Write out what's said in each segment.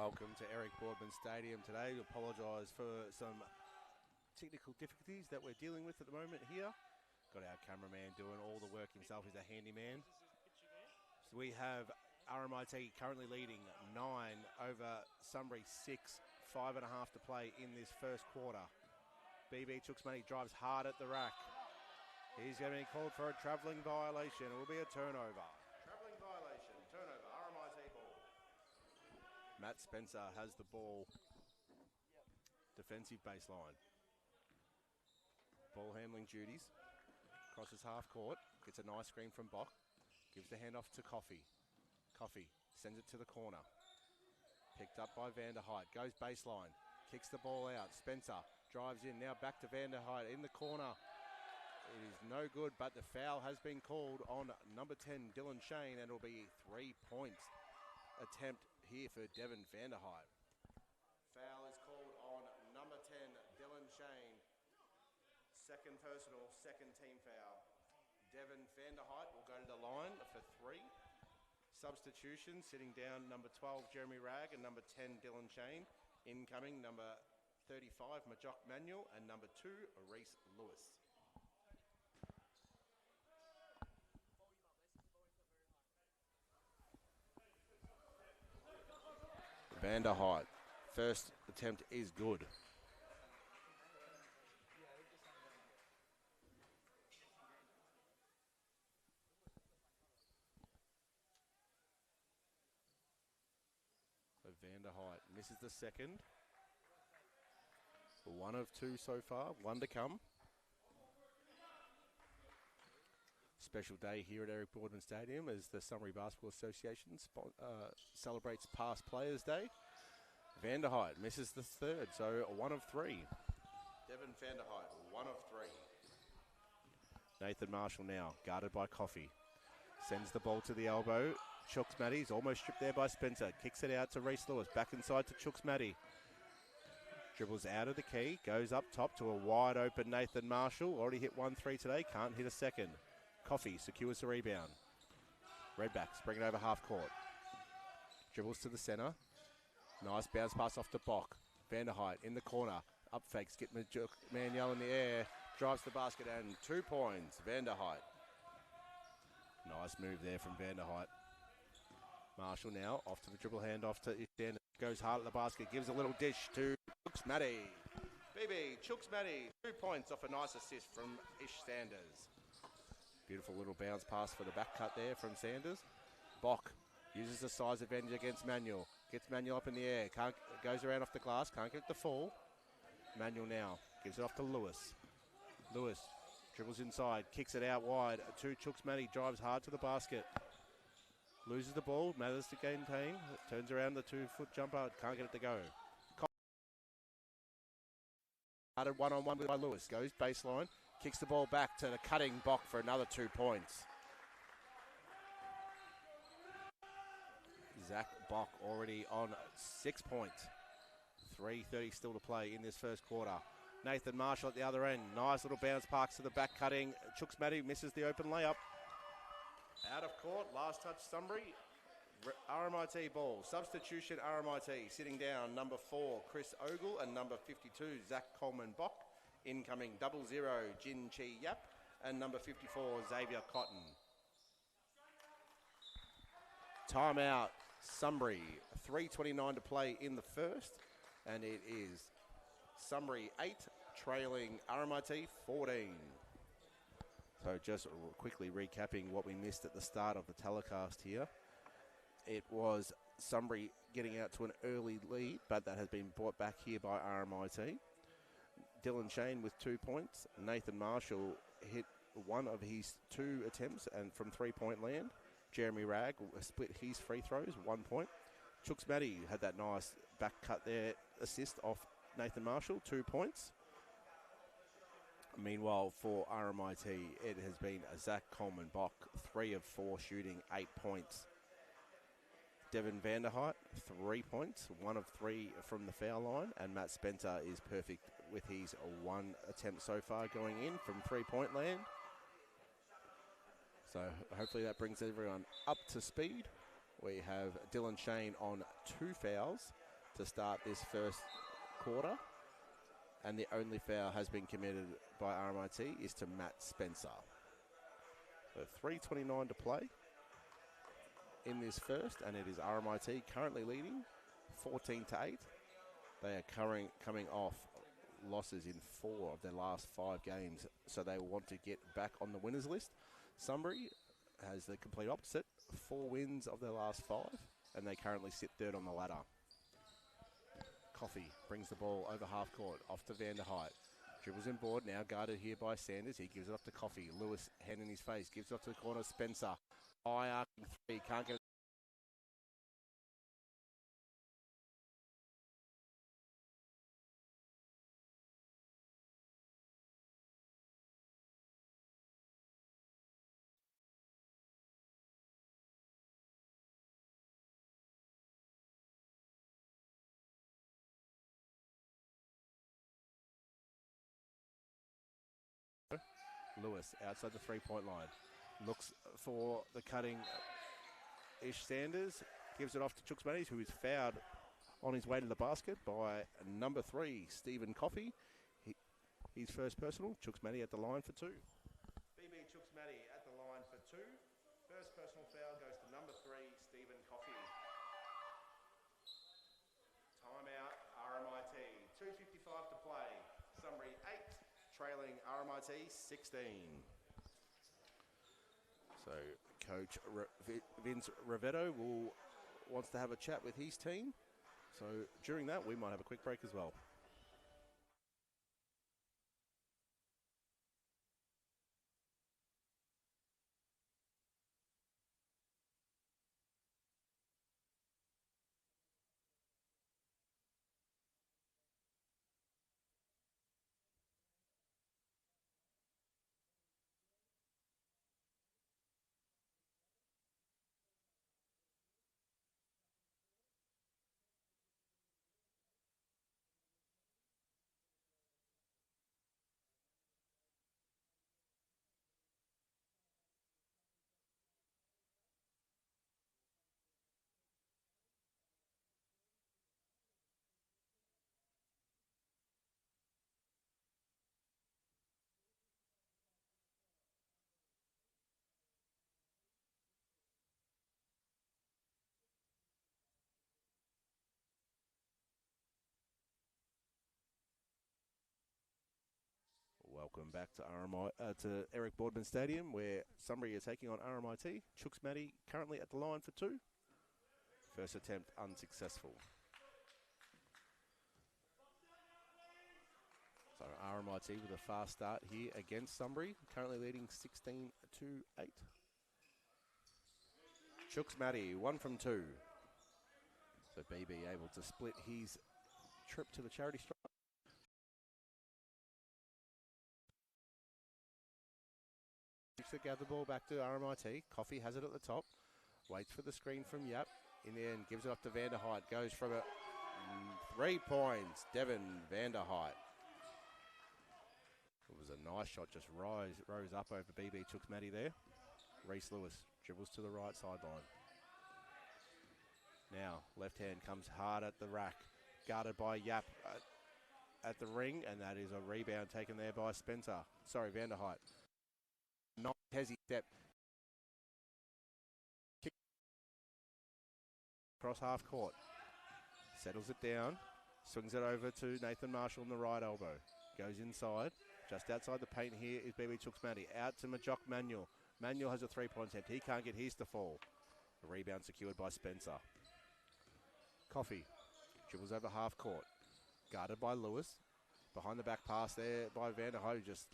Welcome to Eric Boardman Stadium today. We apologise for some technical difficulties that we're dealing with at the moment here. Got our cameraman doing all the work himself. He's a handyman. So we have RMIT currently leading 9 over Sunbury 6, 5.5 to play in this first quarter. BB Chooksmoney drives hard at the rack. He's going to be called for a travelling violation. It will be a turnover. Travelling violation, turnover, RMIT ball. Matt Spencer has the ball. Defensive baseline. Ball handling duties. Crosses half court. Gets a nice screen from Bock. Gives the handoff to Coffey. Coffey sends it to the corner. Picked up by Vanderheit. Goes baseline. Kicks the ball out. Spencer drives in. Now back to Vanderheit in the corner. It is no good, but the foul has been called on number 10, Dylan Shane, and it'll be 3 points attempt here for Devin Vanderheit. Foul is called on number 10, Dylan Shane. Second personal, second team foul. Devin Vanderheit will go to the line for 3. Substitution, sitting down number 12, Jeremy Ragg, and number 10, Dylan Shane. Incoming, number 35, Majok Manuel, and number 2, Reese Lewis. Vanderheit, first attempt is good. So Vanderheit misses the second. 1 of 2 so far, 1 to come. Special day here at Eric Boardman Stadium as the Sunbury Basketball Association celebrates Past Players Day. Vanderheit misses the third, so 1 of 3. Devin Vanderheit, 1 of 3. Nathan Marshall now, guarded by Coffey. Sends the ball to the elbow. Chooksmoney's almost stripped there by Spencer. Kicks it out to Reese Lewis. Back inside to Chooksmoney. Dribbles out of the key. Goes up top to a wide open Nathan Marshall. Already hit 1-3 today. Can't hit a second. Coffey secures the rebound. Redbacks bring it over half court. Dribbles to the centre. Nice bounce pass off to Bock. Vanderheit in the corner. Up fakes. Get Manuel in the air. Drives the basket and 2 points. Vanderheit. Nice move there from Vanderheit. Marshall now off to the dribble handoff to Ish. Goes hard at the basket. Gives a little dish to Chooksmoney. BB Chooksmoney. 2 points off a nice assist from Ish Sanders. Beautiful little bounce pass for the back cut there from Sanders. Bock uses the size advantage against Manuel. Gets Manuel up in the air. Goes around off the glass. Can't get the fall. Manuel now gives it off to Lewis. Lewis dribbles inside. Kicks it out wide to Chooksmoney. Drives hard to the basket. Loses the ball. Matters to maintain. Turns around the 2-foot jumper. Can't get it to go. Started one-on-one by Lewis. Goes baseline. Kicks the ball back to the cutting Bock for another 2 points. Zach Bock already on 6 points. 3:30 still to play in this first quarter. Nathan Marshall at the other end. Nice little bounce pass to the back cutting. Chooksmoney misses the open layup. Out of court. Last touch Sunbury. RMIT ball. Substitution RMIT. Sitting down number 4 Chris Ogle and number 52 Zach Coleman Bock. Incoming 00 Jin Chi Yap and number 54 Xavier Cotton. Timeout Sunbury. 3:29 to play in the first, and it is Sunbury 8 trailing RMIT 14. So just quickly recapping what we missed at the start of the telecast here. It was Sunbury getting out to an early lead, but that has been brought back here by RMIT. Dylan Shane with 2 points. Nathan Marshall hit 1 of his 2 attempts and from 3-point land. Jeremy Ragg split his free throws, 1 point. Chooksmoney had that nice back cut there, assist off Nathan Marshall, 2 points. Meanwhile, for RMIT, it has been Zach Coleman Bock, 3 of 4 shooting, 8 points. Devin Vanderheit, 3 points, 1 of 3 from the foul line, and Matt Spencer is perfect with his 1 attempt so far going in from 3-point land. So hopefully that brings everyone up to speed. We have Dylan Shane on 2 fouls, to start this first quarter. And the only foul has been committed by RMIT is to Matt Spencer. So 3:29 to play in this first, and it is RMIT currently leading 14-8. They are coming off losses in 4 of their last 5 games, so they want to get back on the winners list. Sunbury has the complete opposite, 4 wins of their last 5, and they currently sit third on the ladder. Coffey brings the ball over half court, off to Vanderheit. Dribbles in board, now guarded here by Sanders. He gives it up to Coffey. Lewis, hand in his face, gives it up to the corner. Spencer, high arcing 3, can't get it. Lewis outside the 3-point line. Looks for the cutting Ish Sanders. Gives it off to Chooks Matties, who is fouled on his way to the basket by number 3, Stephen Coffey. His first personal. Chooks Matty at the line for 2. BB Chooks Matty at the line for 2. First personal foul goes to number 3, Stephen Coffey. Timeout, RMIT. 2:55 to play. Sunbury 8. Trailing RMIT 16. So Coach Vince Rivetto wants to have a chat with his team. So during that, we might have a quick break as well. Welcome back to to Eric Boardman Stadium, where Sunbury are taking on RMIT. Chooks Matty currently at the line for 2. First attempt unsuccessful. So RMIT with a fast start here against Sunbury, currently leading 16-8. Chooks Matty 1 from 2. So BB able to split his trip to the charity stripe. To gather the ball back to RMIT. Coffey has it at the top. Waits for the screen from Yap. In the end, gives it up to Vanderheit. Goes from 3 points. Devin Vanderheit. It was a nice shot. Just rose up over BB Chooks Matty there. Reese Lewis dribbles to the right sideline. Now, left hand comes hard at the rack. Guarded by Yap at the ring. And that is a rebound taken there by Vanderheit. Not hezzy step. Kick across half court. Settles it down. Swings it over to Nathan Marshall on the right elbow. Goes inside. Just outside the paint here is BB Chooks Matty. Out to Majok Manuel. Manuel has a 3-point attempt. He can't get his to fall. The rebound secured by Spencer. Coffey dribbles over half court. Guarded by Lewis. Behind the back pass there by Vanderhoe. Just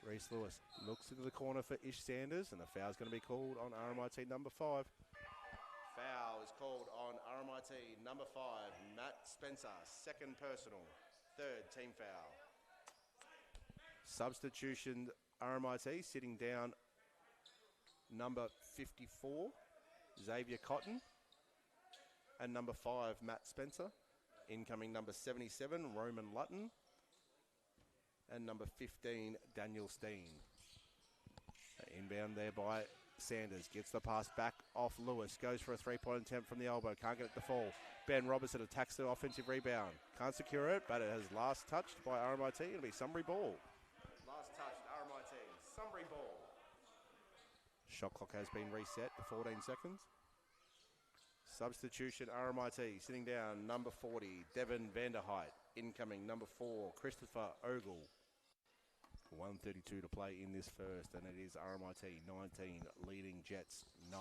Reese Lewis looks into the corner for Ish Sanders, and the foul's going to be called on RMIT number 5. Foul is called on RMIT number 5, Matt Spencer, second personal, third team foul. Substitution RMIT sitting down number 54, Xavier Cotton, and number 5, Matt Spencer. Incoming number 77, Roman Lutton. And number 15, Daniel Steen. Inbound there by Sanders gets the pass back off Lewis. Goes for a three-point attempt from the elbow. Can't get it to fall. Ben Robertson attacks the offensive rebound. Can't secure it, but it has last touched by RMIT. It'll be Sunbury ball. Last touched, RMIT. Sunbury ball. Shot clock has been reset to 14 seconds. Substitution, RMIT. Sitting down, number 40, Devin Vanderheit. Incoming, number 4, Christopher Ogle. 1:32 to play in this first, and it is RMIT 19, leading Jets 9.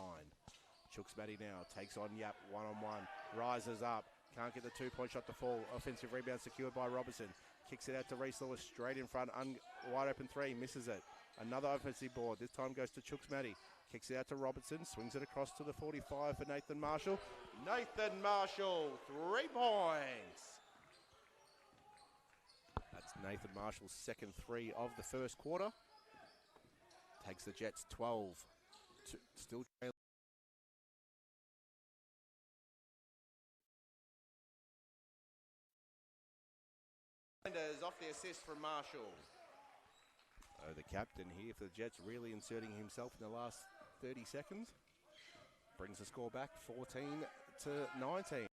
Chooks Matty now takes on Yap one-on-one, rises up, can't get the two-point shot to fall. Offensive rebound secured by Robertson. Kicks it out to Reese Lewis, straight in front, wide open three, misses it. Another offensive board, this time goes to Chooks Matty. Kicks it out to Robertson, swings it across to the 45 for Nathan Marshall. Nathan Marshall, 3 points. That's Nathan Marshall's second 3 of the first quarter. Takes the Jets 12 to still trailing. Off the assist from Marshall. The captain here for the Jets really inserting himself in the last 30 seconds. Brings the score back 14 to 19.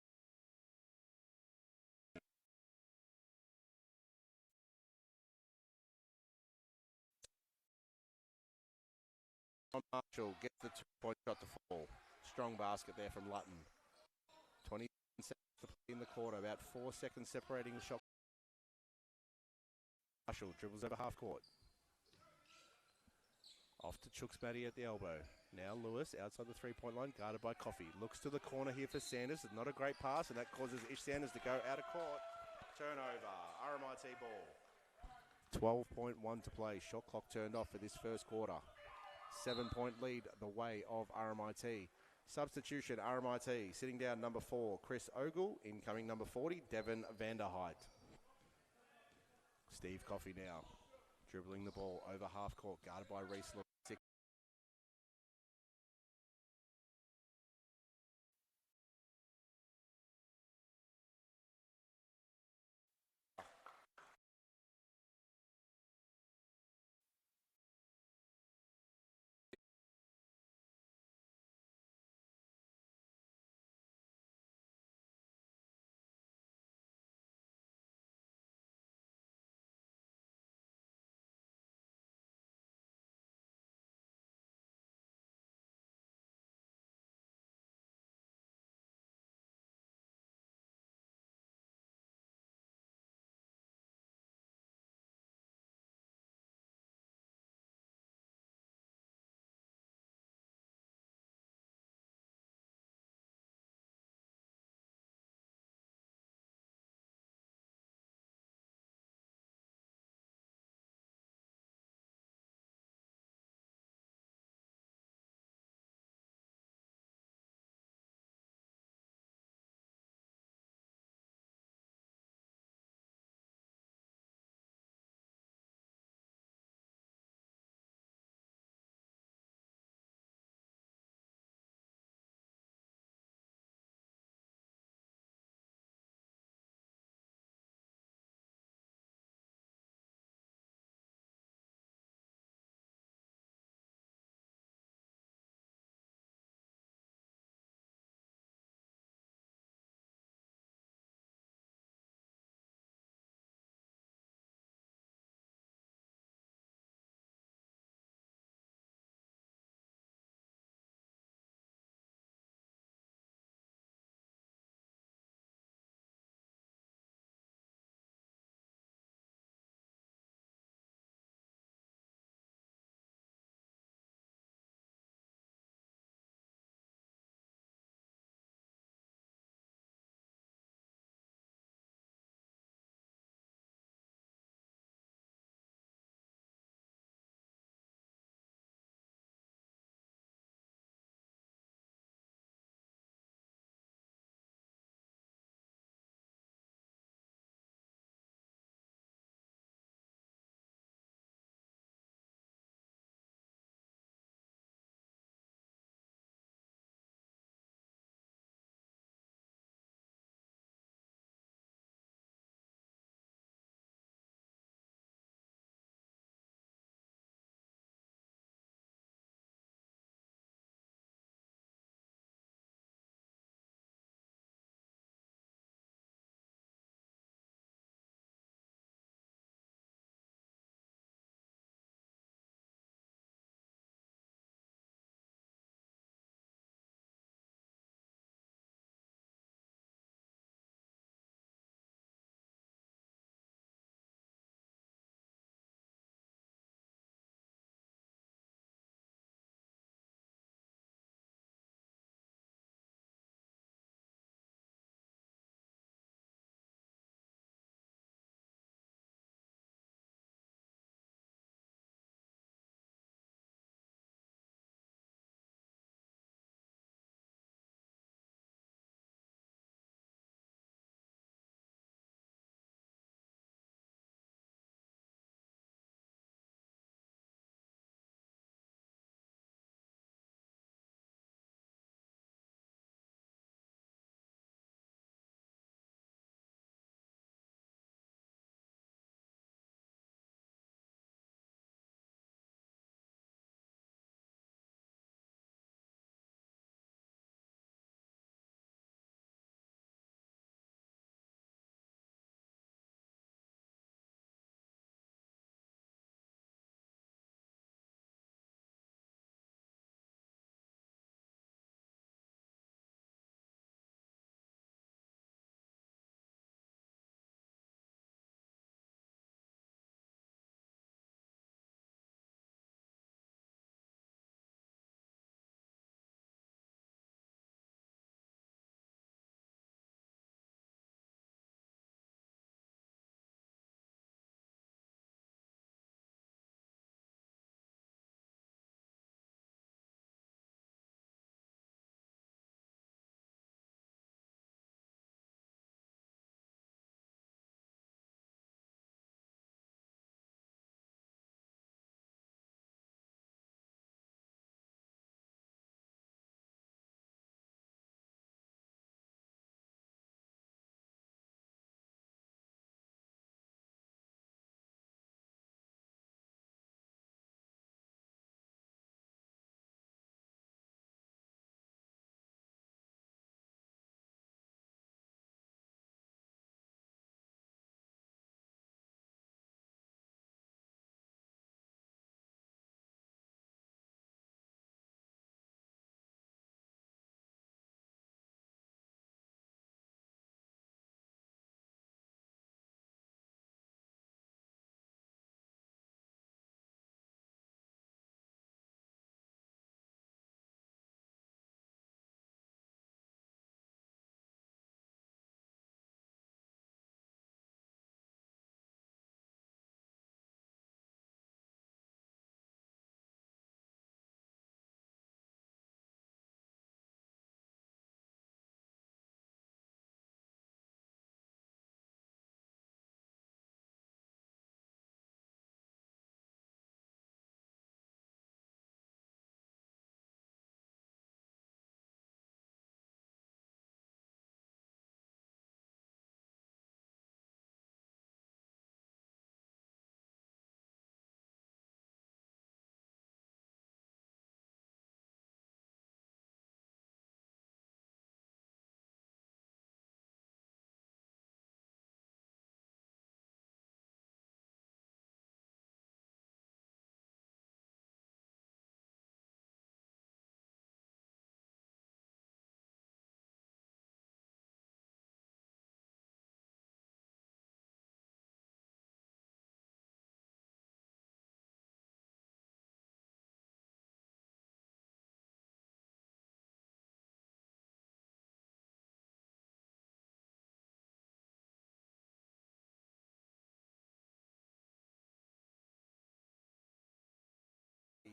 Marshall gets the two-point shot to fall. Strong basket there from Lutton. 20 seconds to play in the quarter. About 4 seconds separating the shot. Marshall dribbles over half court. Off to Chooks Matty at the elbow. Now Lewis outside the three-point line, guarded by Coffey. Looks to the corner here for Sanders. It's not a great pass, and that causes Ish Sanders to go out of court. Turnover. RMIT ball. 12.1 to play. Shot clock turned off for this first quarter. 7-point lead the way of RMIT. Substitution, RMIT. Sitting down, number 4, Chris Ogle. Incoming, number 40, Devin Vanderheit. Steve Coffey now. Dribbling the ball over half court, guarded by Reese Lewis.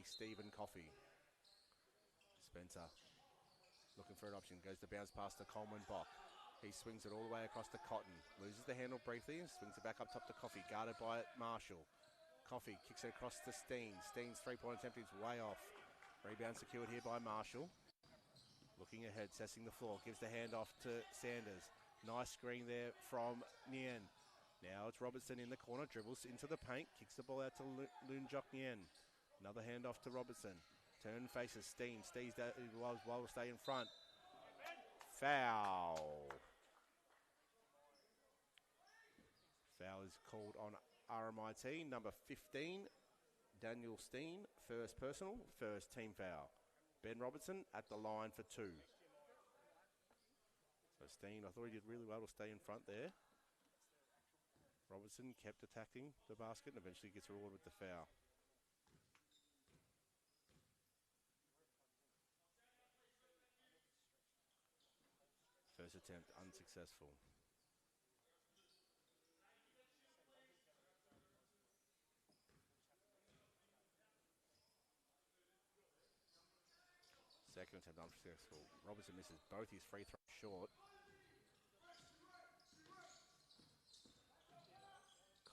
Stephen Coffey. Spencer looking for an option. Goes to bounce past to Coleman Bock. He swings it all the way across to Cotton. Loses the handle briefly and swings it back up top to Coffey. Guarded by Marshall. Coffey kicks it across to Steen. Steen's three-point attempt is way off. Rebound secured here by Marshall. Looking ahead, assessing the floor. Gives the hand off to Sanders. Nice screen there from Nguyen. Now it's Robertson in the corner. Dribbles into the paint. Kicks the ball out to Lunjok Nguyen. Another hand off to Robertson. Turn faces Steen. Steen will stay in front. Foul. Foul is called on RMIT. Number 15, Daniel Steen. First personal, first team foul. Ben Robertson at the line for 2. So Steen, I thought he did really well to stay in front there. Robertson kept attacking the basket and eventually gets rewarded with the foul. First attempt unsuccessful. Second attempt unsuccessful. Robertson misses both his free throws short.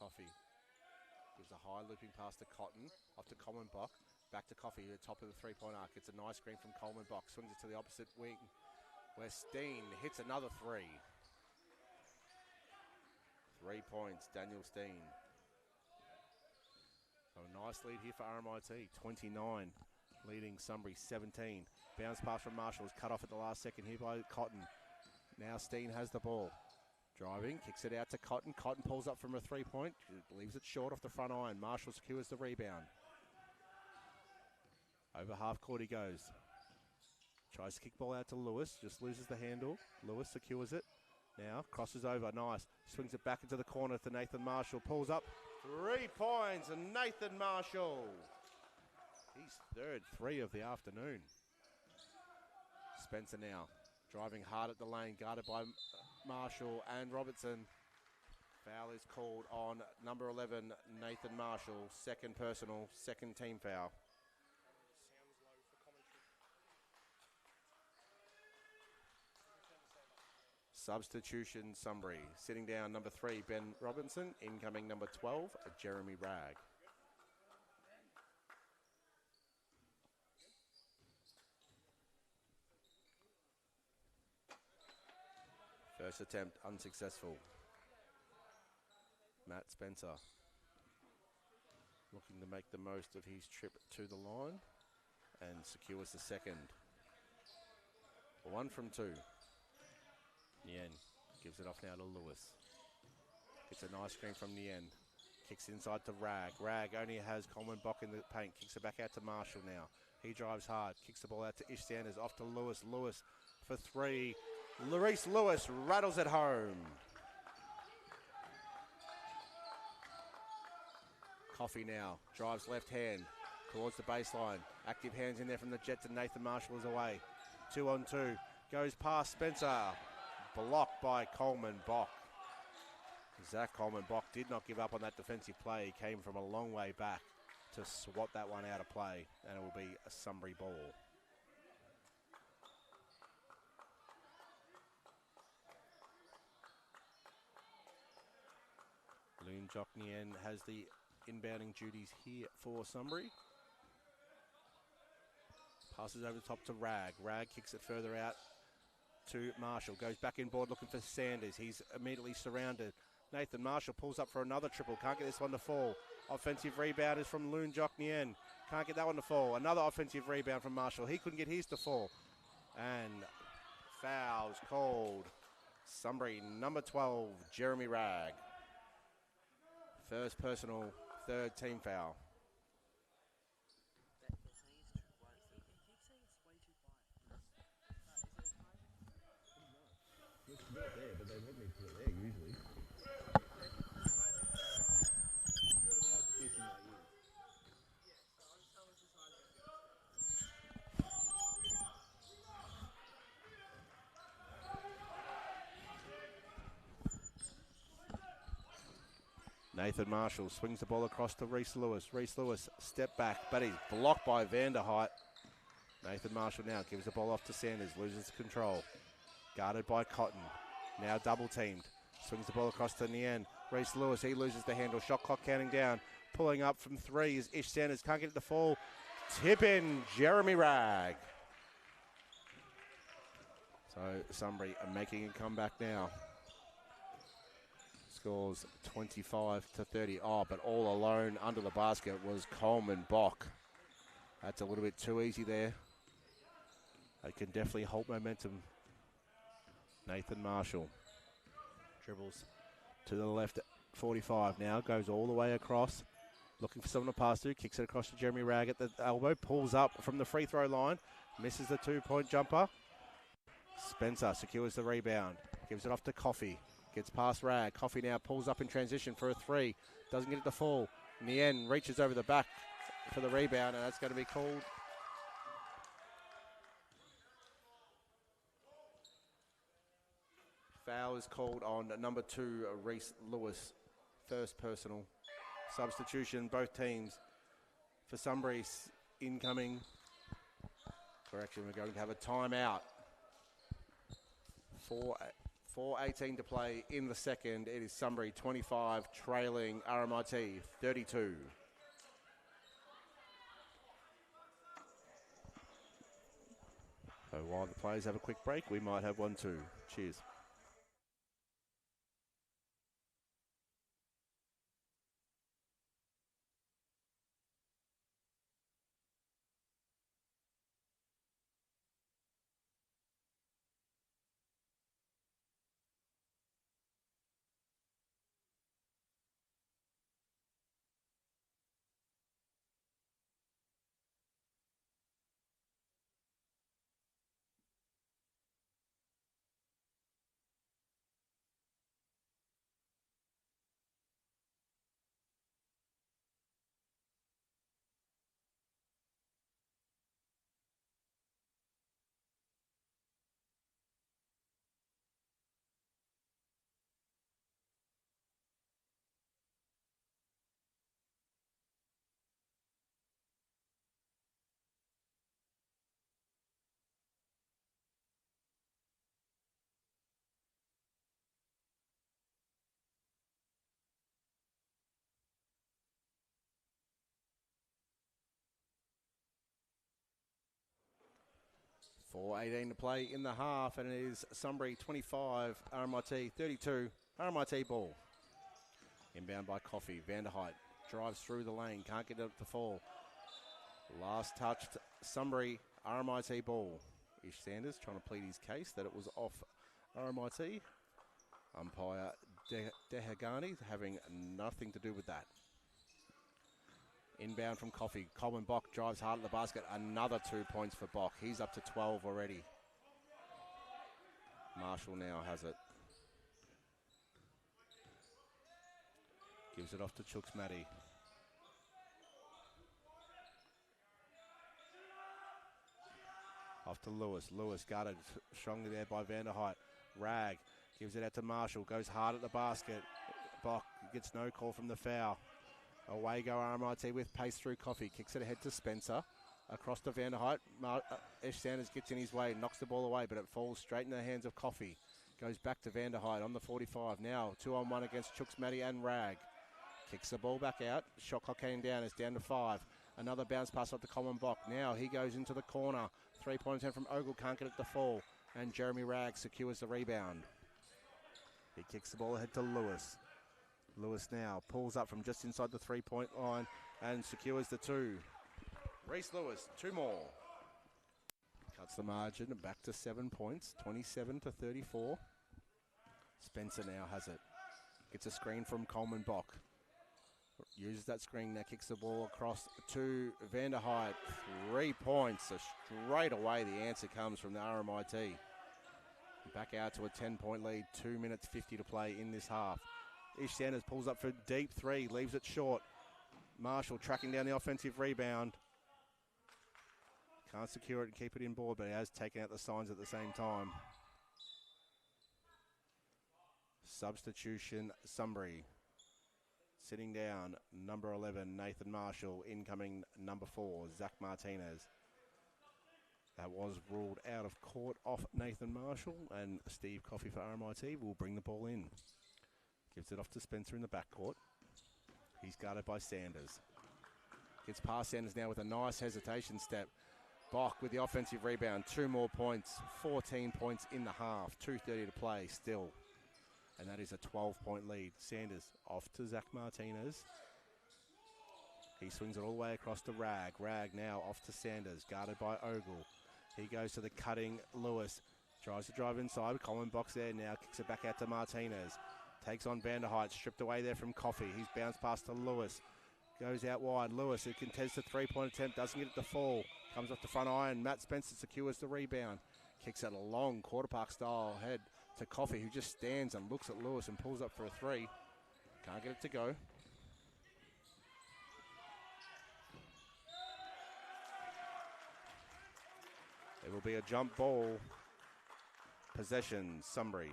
Coffey gives a high looping pass to Cotton, off to Coleman Bock, back to Coffey at the top of the three-point arc. It's a nice screen from Coleman Bock, swings it to the opposite wing, where Steen hits another 3. 3 points, Daniel Steen. So a nice lead here for RMIT, 29, leading Sunbury 17. Bounce pass from Marshall is cut off at the last second here by Cotton. Now Steen has the ball. Driving, kicks it out to Cotton. Cotton pulls up from a 3-point, leaves it short off the front iron. Marshall secures the rebound. Over half court he goes. Tries to kick ball out to Lewis, just loses the handle. Lewis secures it. Now crosses over, nice. Swings it back into the corner to Nathan Marshall. Pulls up, 3 points, and Nathan Marshall. He's third 3 of the afternoon. Spencer now, driving hard at the lane, guarded by Marshall and Robertson. Foul is called on number 11, Nathan Marshall. Second personal, second team foul. Substitution, Sunbury. Sitting down, number 3, Ben Robinson. Incoming, number 12, Jeremy Ragg. First attempt unsuccessful. Matt Spencer looking to make the most of his trip to the line and secures the second. 1 from 2. Nguyen gives it off now to Lewis. Gets a nice screen from Nguyen. Kicks inside to Ragg. Ragg only has Coleman Bock in the paint. Kicks it back out to Marshall now. He drives hard. Kicks the ball out to Ish Sanders. Off to Lewis. Lewis for 3. Larice Lewis rattles it home. Coffey now drives left hand towards the baseline. Active hands in there from the Jet to Nathan Marshall is away. 2 on 2. Goes past Spencer. Blocked by Coleman Bock. Zach Coleman Bock did not give up on that defensive play. He came from a long way back to swat that one out of play. And it will be a Sunbury ball. Loon Joknien has the inbounding duties here for Sunbury. Passes over the top to Ragg. Ragg kicks it further out to Marshall. Goes back inboard looking for Sanders. He's immediately surrounded. Nathan Marshall pulls up for another triple. Can't get this one to fall. Offensive rebound is from Loon Joknien. Can't get that one to fall. Another offensive rebound from Marshall. He couldn't get his to fall. And fouls called. Sunbury number 12, Jeremy Ragg. First personal, third team foul. It's not there, but they want me to put it there usually. Nathan Marshall swings the ball across to Reese Lewis. Reese Lewis, step back, but he's blocked by Vanderheit. Nathan Marshall now gives the ball off to Sanders, loses control. Guarded by Cotton, now double teamed. Swings the ball across to Nian. Reese Lewis, he loses the handle. Shot clock counting down. Pulling up from three is Ish Sanders, can't get it to fall. Tip in, Jeremy Ragg. So Sunbury are making a comeback now. Scores 25-30. Oh, but all alone under the basket was Coleman Bock. That's a little bit too easy there. They can definitely hold momentum. Nathan Marshall dribbles to the left at 45 now, goes all the way across, looking for someone to pass through, kicks it across to Jeremy Ragg at the elbow, pulls up from the free throw line, misses the two-point jumper. Spencer secures the rebound, gives it off to Coffey, gets past Ragg. Coffey now pulls up in transition for a three, doesn't get it to fall. In the end, reaches over the back for the rebound, and that's going to be called. Foul is called on number 2, Reese Lewis. First personal. Substitution, both teams. For Sunbury, incoming. Correction, we're going to have a timeout. 4:18 to play in the second. It is Sunbury 25, trailing RMIT 32. So while the players have a quick break, we might have one too. Cheers. .4:18 to play in the half, and it is Sunbury 25, RMIT 32. RMIT ball. Inbound by Coffey. Vanderheit drives through the lane, can't get it to fall. Last touched Sunbury, RMIT ball. Ish Sanders trying to plead his case that it was off RMIT. Umpire Dehagani having nothing to do with that. Inbound from Coffey. Coleman Bock drives hard at the basket. Another 2 points for Bock. He's up to 12 already. Marshall now has it. Gives it off to Chooks Matty. Off to Lewis. Lewis guarded strongly there by Vanderheit. Ragg gives it out to Marshall. Goes hard at the basket. Bock gets no call from the foul. Away go RMIT with pace through Coffey. Kicks it ahead to Spencer. Across to Vanderheit. Ish Sanders gets in his way. Knocks the ball away, but it falls straight in the hands of Coffey. Goes back to Vanderheit on the 45. Now 2-on-1 against Chooks Matty and Ragg. Kicks the ball back out. Shot clock came down. It's down to 5. Another bounce pass off to Coleman Bock. Now he goes into the corner. 3 points in from Ogle. Can't get it to fall. And Jeremy Ragg secures the rebound. He kicks the ball ahead to Lewis. Lewis now pulls up from just inside the 3-point line and secures the 2. Reese Lewis, 2 more. Cuts the margin back to 7 points, 27-34. Spencer now has it. Gets a screen from Coleman Bock. Uses that screen, now kicks the ball across to Vanderheit. 3 points, so straight away the answer comes from the RMIT. Back out to a 10-point lead, 2 minutes 50 to play in this half. Ish Sanders pulls up for deep 3, leaves it short. Marshall tracking down the offensive rebound. Can't secure it and keep it in board, but he has taken out the signs at the same time. Substitution, Sunbury. Sitting down, number 11, Nathan Marshall. Incoming, number 4, Zach Martinez. That was ruled out of court off Nathan Marshall, and Steve Coffey for RMIT will bring the ball in. Gives it off to Spencer in the backcourt. He's guarded by Sanders. Gets past Sanders now with a nice hesitation step. Bach with the offensive rebound. 2 more points. 14 points in the half. 2:30 to play still. And that is a 12-point lead. Sanders off to Zach Martinez. He swings it all the way across to Rag. Rag now off to Sanders, guarded by Ogle. He goes to the cutting Lewis. Tries to drive inside. Coleman box there now. Kicks it back out to Martinez. Takes on Vanderheit. Stripped away there from Coffey. He's bounced past to Lewis. Goes out wide. Lewis, who contests the 3-point attempt, doesn't get it to fall. Comes off the front iron. Matt Spencer secures the rebound. Kicks it a long quarter park style head to Coffey, who just stands and looks at Lewis and pulls up for a 3. Can't get it to go. It will be a jump ball possession, Sunbury.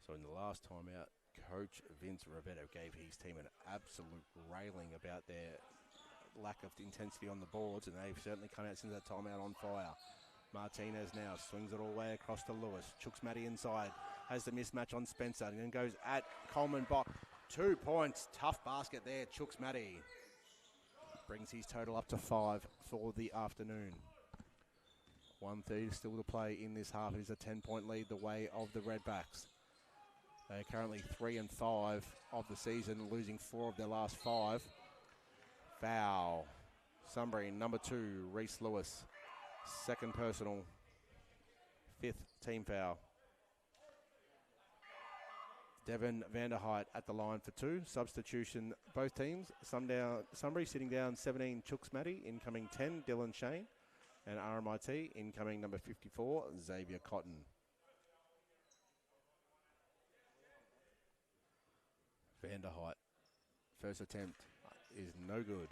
So in the last time out, Coach Vince Rivetto gave his team an absolute railing about their lack of intensity on the boards, and they've certainly come out since that time out on fire. Martinez now swings it all the way across to Lewis. Chooks Matty inside. Has the mismatch on Spencer and then goes at Coleman Bach. 2 points. Tough basket there. Chooks Matty brings his total up to 5 for the afternoon. 1:30 still to play in this half. It is a 10-point lead the way of the Redbacks. They are currently 3-5 of the season, losing 4 of their last 5. Foul. Sunbury, number 2, Reese Lewis. Second personal. 5th team foul. Devin Vanderheit at the line for 2. Substitution, both teams. Sunbury sitting down 17, Chooks Matty. Incoming 10, Dylan Shane. And RMIT, incoming number 54, Xavier Cotton. Vanderheit, first attempt is no good.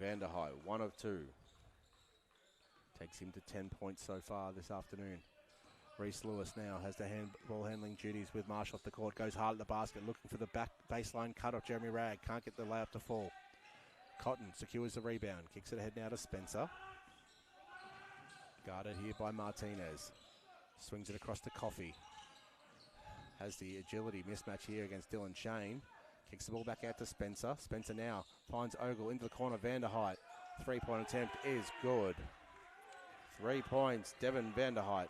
Vanderheit, 1 of 2. Takes him to 10 points so far this afternoon. Reese Lewis now has the ball handling duties with Marshall off the court. Goes hard at the basket, looking for the back baseline cut off Jeremy Ragg. Can't get the layup to fall. Cotton secures the rebound. Kicks it ahead now to Spencer. Guarded here by Martinez. Swings it across to Coffey. Has the agility mismatch here against Dylan Shane. Kicks the ball back out to Spencer. Spencer now finds Ogle into the corner. Vanderheit. 3-point attempt is good. 3 points, Devin Vanderheit.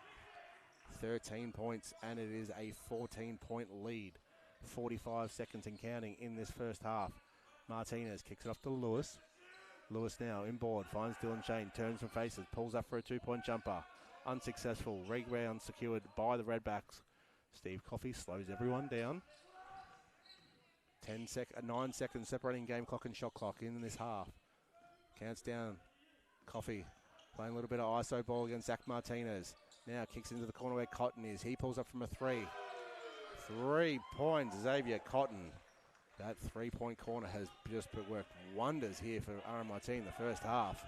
13 points, and it is a 14-point lead. 45 seconds and counting in this first half. Martinez kicks it off to Lewis. Lewis now inboard, finds Dylan Shane, turns and faces, pulls up for a 2-point jumper. Unsuccessful. Rebound secured by the Redbacks. Steve Coffey slows everyone down. 9 seconds separating game clock and shot clock in this half. Counts down. Coffey playing a little bit of ISO ball against Zach Martinez. Now kicks into the corner where Cotton is. He pulls up from a 3. 3 points, Xavier Cotton. That 3-point corner has just worked wonders here for RMIT in the first half.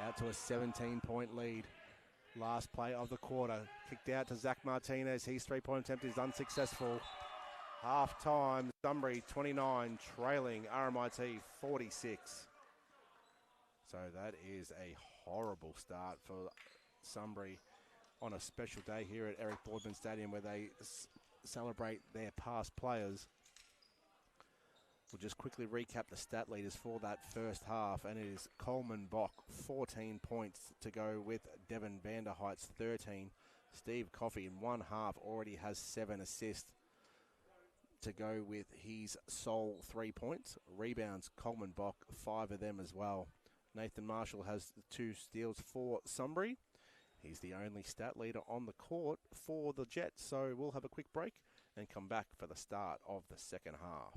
Out to a 17-point lead. Last play of the quarter. Kicked out to Zach Martinez. His 3-point attempt is unsuccessful. Half time, Sunbury 29, trailing RMIT 46. So that is a horrible start for Sunbury on a special day here at Eric Boardman Stadium where they celebrate their past players. We'll just quickly recap the stat leaders for that first half, and it is Coleman Bach, 14 points to go with Devin Vanderheit's 13. Steve Coffey in one half already has 7 assists to go with his sole 3 points. Rebounds, Coleman Bach, 5 of them as well. Nathan Marshall has 2 steals for Sunbury. He's the only stat leader on the court for the Jets. So we'll have a quick break and come back for the start of the second half.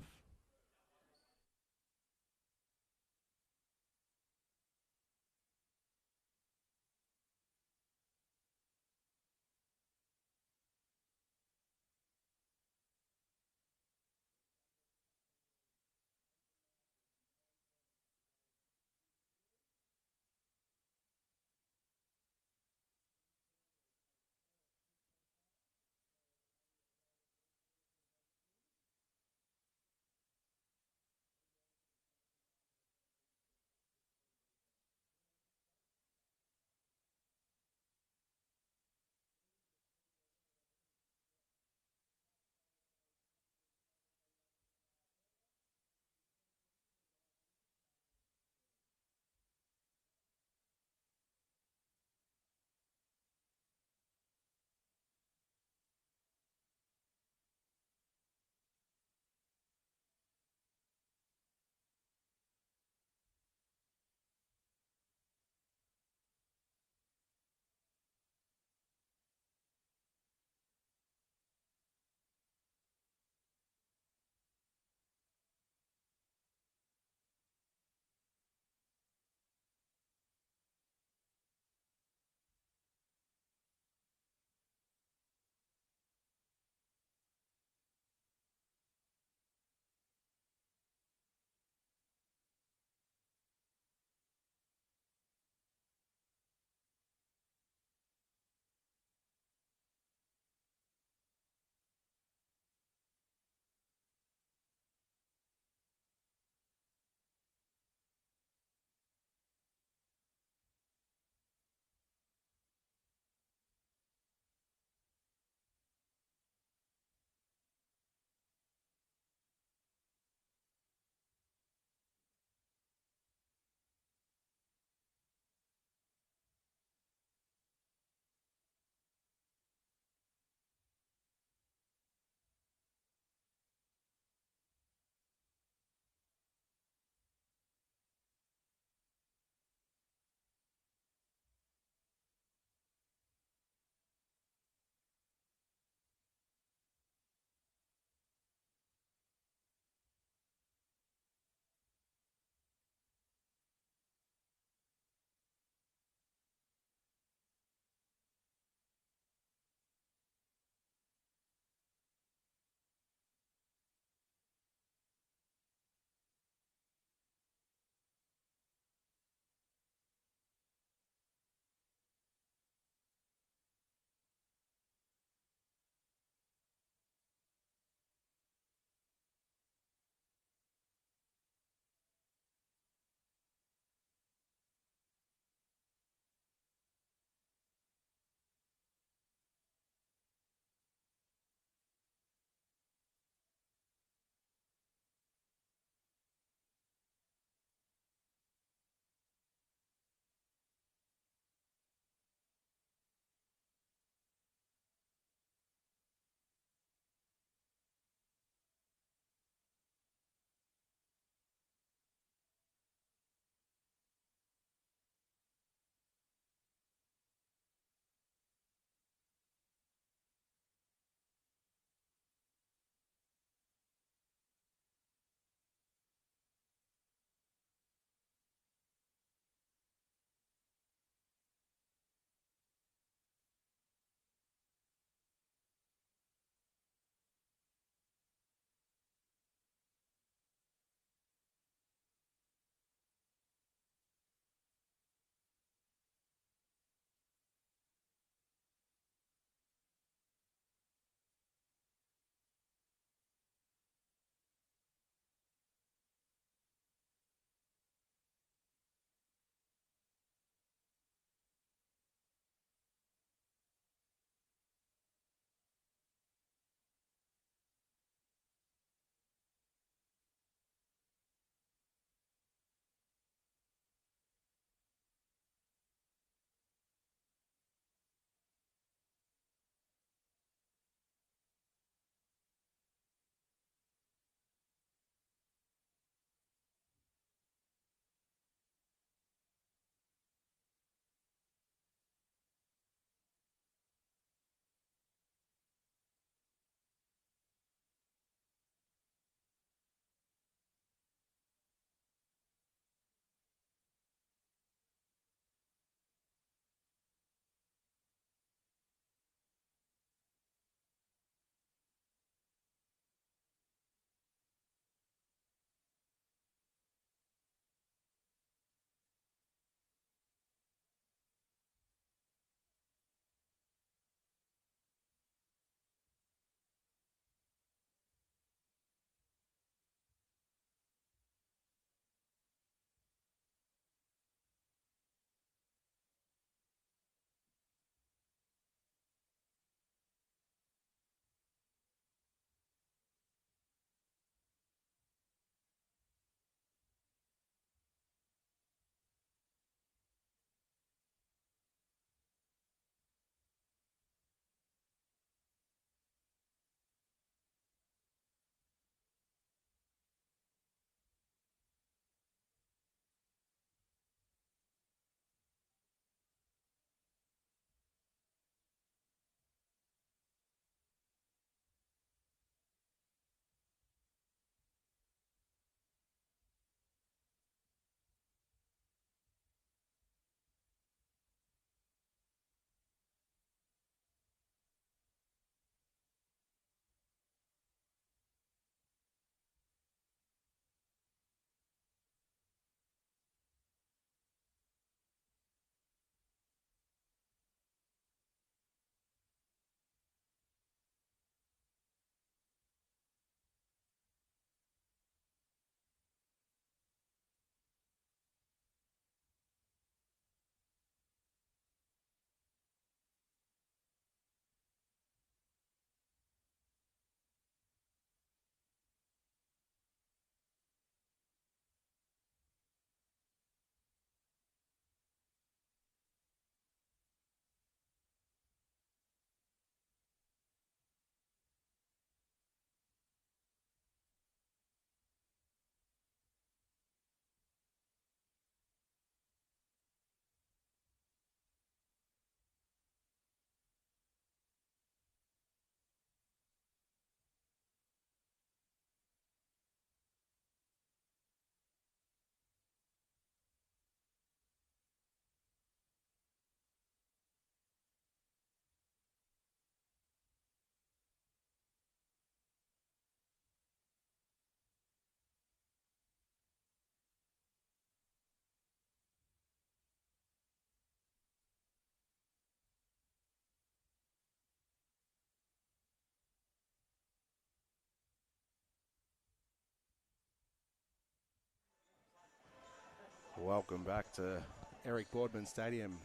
Welcome back to Eric Boardman Stadium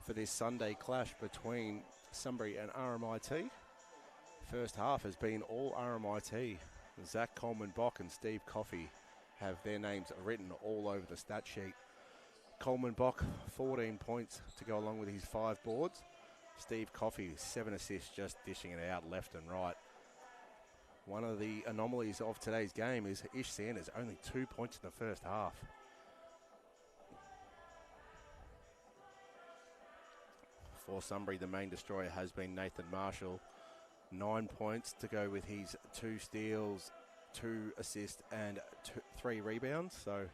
for this Sunday clash between Sunbury and RMIT. First half has been all RMIT. Zach Coleman-Bock and Steve Coffey have their names written all over the stat sheet. Coleman-Bock, 14 points to go along with his 5 boards. Steve Coffey, 7 assists, just dishing it out left and right. One of the anomalies of today's game is Ish Sanders, only 2 points in the first half. For Sunbury, the main destroyer has been Nathan Marshall. 9 points to go with his 2 steals, 2 assists and 3 rebounds. So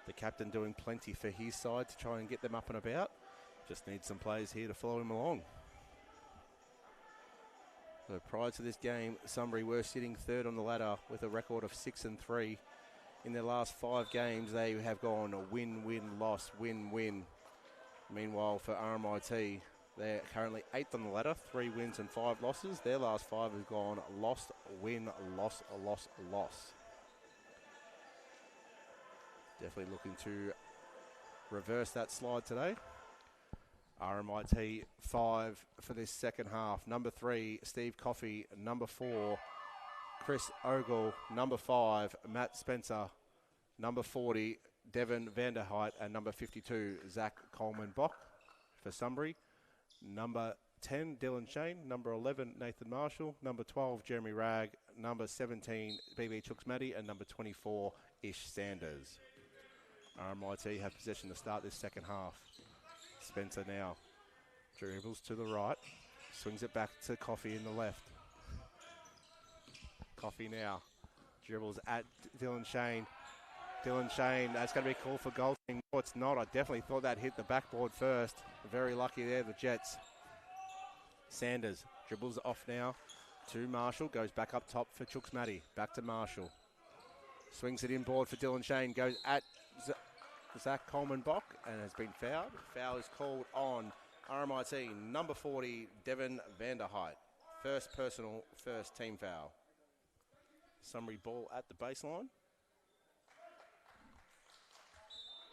the captain doing plenty for his side to try and get them up and about. Just needs some players here to follow him along. So prior to this game, Sunbury were sitting third on the ladder with a record of 6-3. In their last 5 games, they have gone a win-win-loss, win-win. Meanwhile, for RMIT, they're currently 8th on the ladder, 3 wins and 5 losses. Their last 5 have gone lost, win, loss, loss, loss. Definitely looking to reverse that slide today. RMIT 5 for this second half. Number 3, Steve Coffey. Number 4, Chris Ogle. Number 5, Matt Spencer. Number 40, Devin Vanderheit. And number 52, Zach Coleman-Bock for Sunbury. Number 10, Dylan Shane. Number 11, Nathan Marshall. Number 12, Jeremy Ragg. Number 17, BB Chooks-Matty. And number 24, Ish Sanders. RMIT have possession to start this second half. Spencer now dribbles to the right, swings it back to Coffey in the left. Coffey now dribbles at Dylan Shane. Dylan Shane, that's going to be called for goal. No, it's not. I definitely thought that hit the backboard first. Very lucky there, the Jets. Sanders dribbles off now to Marshall, goes back up top for Chooks-Matty. Back to Marshall. Swings it inboard for Dylan Shane, goes at Zach Coleman-Bock and has been fouled. Foul is called on RMIT, number 40, Devin Vanderheit. First personal, first team foul. Sunbury ball at the baseline.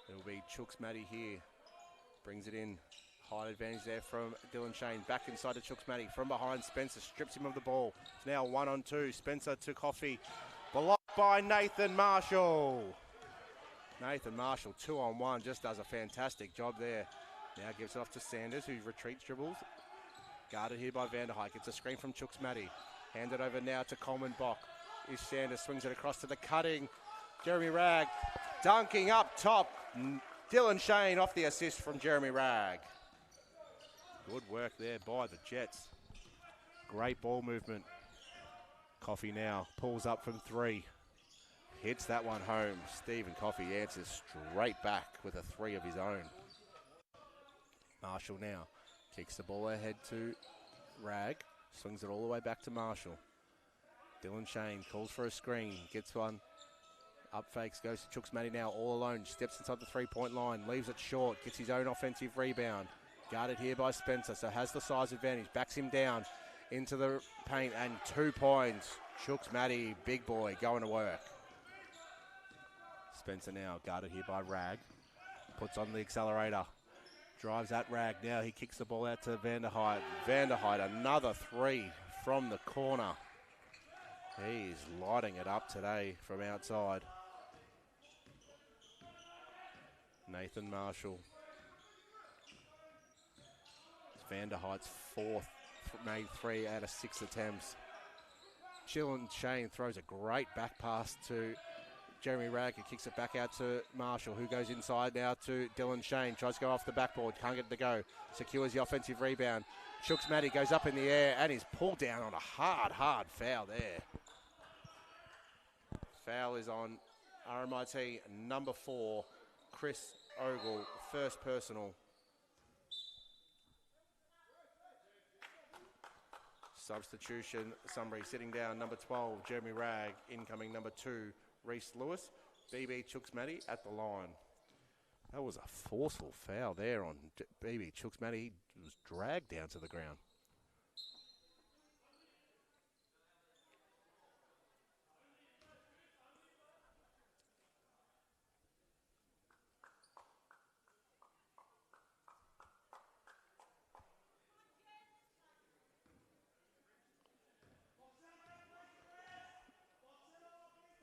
It'll be Chooks-Matty here. Brings it in. Height advantage there from Dylan Shane. Back inside to Chooks-Matty. From behind, Spencer strips him of the ball. It's now 1-on-2. Spencer to Coffey. Blocked by Nathan Marshall. Nathan Marshall, 2-on-1, just does a fantastic job there. Now gives it off to Sanders, who retreats dribbles. Guarded here by Vanderheit. Gets a screen from Chooks-Matty. Handed over now to Coleman-Bock. Ish Sanders swings it across to the cutting. Jeremy Ragg dunking up top. Dylan Shane off the assist from Jeremy Ragg. Good work there by the Jets. Great ball movement. Coffey now pulls up from 3. Hits that one home. Stephen Coffey answers straight back with a 3 of his own. Marshall now kicks the ball ahead to Ragg. Swings it all the way back to Marshall. Dylan Shane calls for a screen. Gets one. Up fakes. Goes to Chooks-Matty now all alone. Steps inside the 3-point line. Leaves it short. Gets his own offensive rebound. Guarded here by Spencer. So has the size advantage. Backs him down into the paint. And 2 points. Chooks-Matty, big boy, going to work. Spencer now guarded here by Ragg. Puts on the accelerator. Drives at Ragg. Now he kicks the ball out to Vanderheit. Vanderheit, another 3 from the corner. He's lighting it up today from outside. Nathan Marshall. Vanderheit's 4th, made 3 out of 6 attempts. Dylan Shane throws a great back pass to Jeremy Ragg, who kicks it back out to Marshall, who goes inside now to Dylan Shane. Tries to go off the backboard, can't get it to go. Secures the offensive rebound. Chooks-Matty goes up in the air and is pulled down on a hard foul there. Foul is on RMIT number 4, Chris Ogle, first personal. Substitution, Sunbury sitting down, number 12, Jeremy Ragg. Incoming number 2, Reese Lewis. BB Chooks-Matty at the line. That was a forceful foul there on BB Chooks-Matty. He was dragged down to the ground.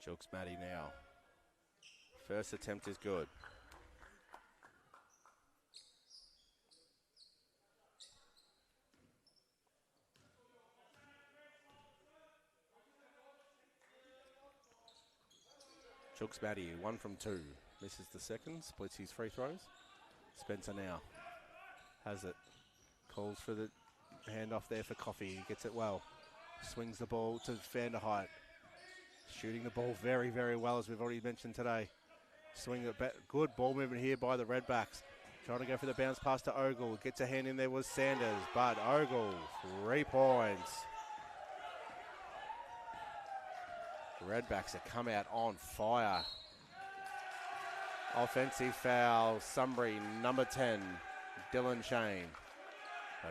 Jukes Matty now. First attempt is good. Jukes Matty, 1 from 2. Misses the second, splits his free throws. Spencer now has it. Calls for the handoff there for Coffee. He gets it well. Swings the ball to Vanderheit. Shooting the ball very, very well, as we've already mentioned today. Swing it back. Good ball movement here by the Redbacks. Trying to go for the bounce pass to Ogle. Gets a hand in there was Sanders, but Ogle, 3 points. Redbacks have come out on fire. Offensive foul, Sunbury, number 10, Dylan Shane.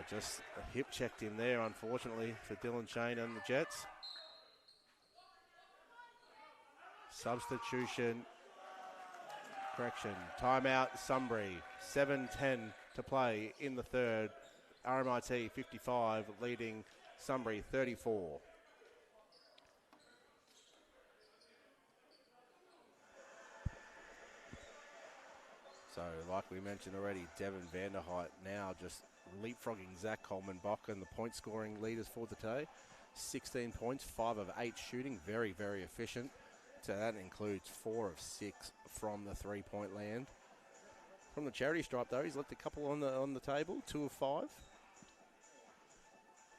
Just hip checked him there, unfortunately, for Dylan Shane and the Jets. Substitution, correction, timeout, Sunbury, 7:10 to play in the third. RMIT 55 leading Sunbury 34. So, like we mentioned already, Devin Vanderheit now just leapfrogging Zach Coleman-Bock and the point scoring leaders for the day. 16 points, 5 of 8 shooting, very, very efficient. So that includes 4 of 6 from the three-point land. From the charity stripe, though, he's left a couple on the table, 2 of 5.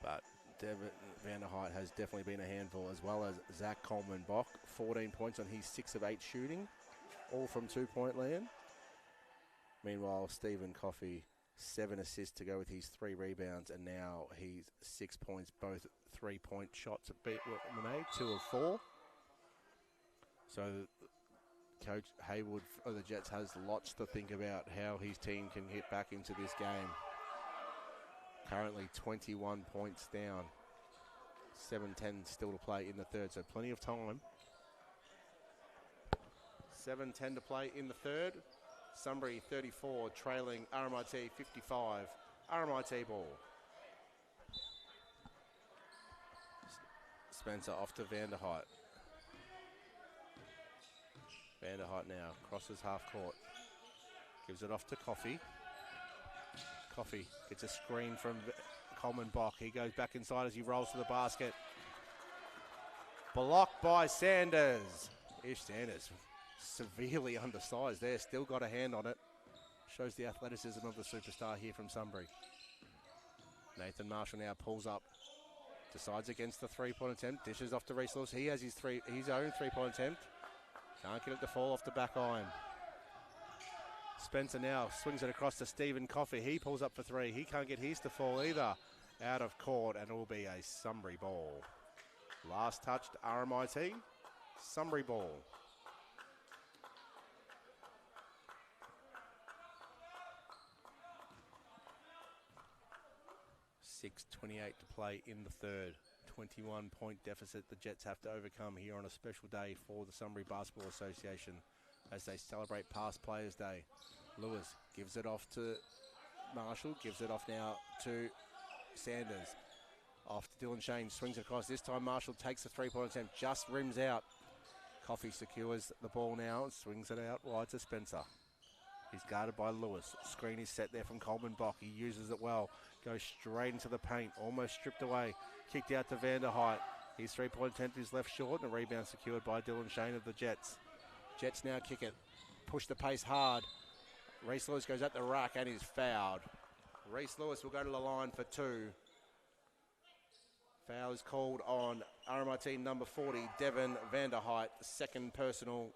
But Devin Vanderheit has definitely been a handful, as well as Zach Coleman-Bock, 14 points on his 6 of 8 shooting, all from two-point land. Meanwhile, Stephen Coffey, 7 assists to go with his 3 rebounds, and now he's 6 points, both 3-point shots made, 2 of 4. So Coach Haywood of the Jets has lots to think about how his team can get back into this game. Currently 21 points down, 7:10 still to play in the third, so plenty of time. 7:10 to play in the third. Sunbury 34, trailing RMIT 55. RMIT ball. Spencer off to Vanderheit. Vanderheit now crosses half court. Gives it off to Coffey. Coffey gets a screen from Coleman-Bock. He goes back inside as he rolls to the basket. Blocked by Sanders. Ish Sanders, severely undersized there, still got a hand on it. Shows the athleticism of the superstar here from Sunbury. Nathan Marshall now pulls up, decides against the three-point attempt, dishes off to Reese Lewis. He has his own three-point attempt. Can't get it to fall off the back iron. Spencer now swings it across to Stephen Coffey. He pulls up for 3. He can't get his to fall either. Out of court, and it will be a Sunbury ball. Last touched RMIT. Sunbury ball. 6:28 to play in the third. 21-point deficit the Jets have to overcome here on a special day for the Sunbury Basketball Association as they celebrate Past Players Day. Lewis gives it off to Marshall, gives it off now to Sanders. Off to Dylan Shane, swings it across. This time Marshall takes the three-point attempt, just rims out. Coffey secures the ball now and swings it out wide to Spencer. He's guarded by Lewis. Screen is set there from Coleman-Bock. He uses it well. Goes straight into the paint. Almost stripped away. Kicked out to Vanderheit. His three-point attempt is left short, and a rebound secured by Dylan Shane of the Jets. Jets now kick it. Push the pace hard. Reese Lewis goes at the rack and is fouled. Reese Lewis will go to the line for 2. Foul is called on RMIT number 40, Devin Vanderheit. Second personal.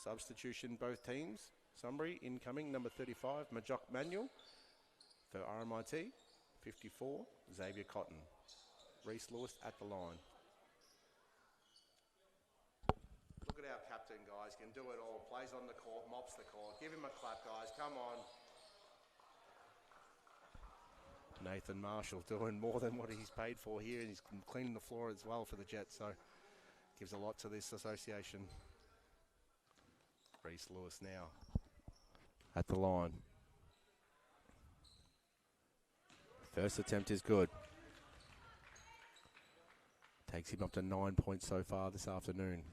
Substitution both teams. Sunbury incoming, number 35, Majok Manuel. For RMIT, 54, Xavier Cotton. Reese Lewis at the line. Look at our captain, guys. Can do it all. Plays on the court, mops the court. Give him a clap, guys. Come on. Nathan Marshall doing more than what he's paid for here, and he's cleaning the floor as well for the Jets, so gives a lot to this association. Reese Lewis now at the line. First attempt is good. Takes him up to 9 points so far this afternoon.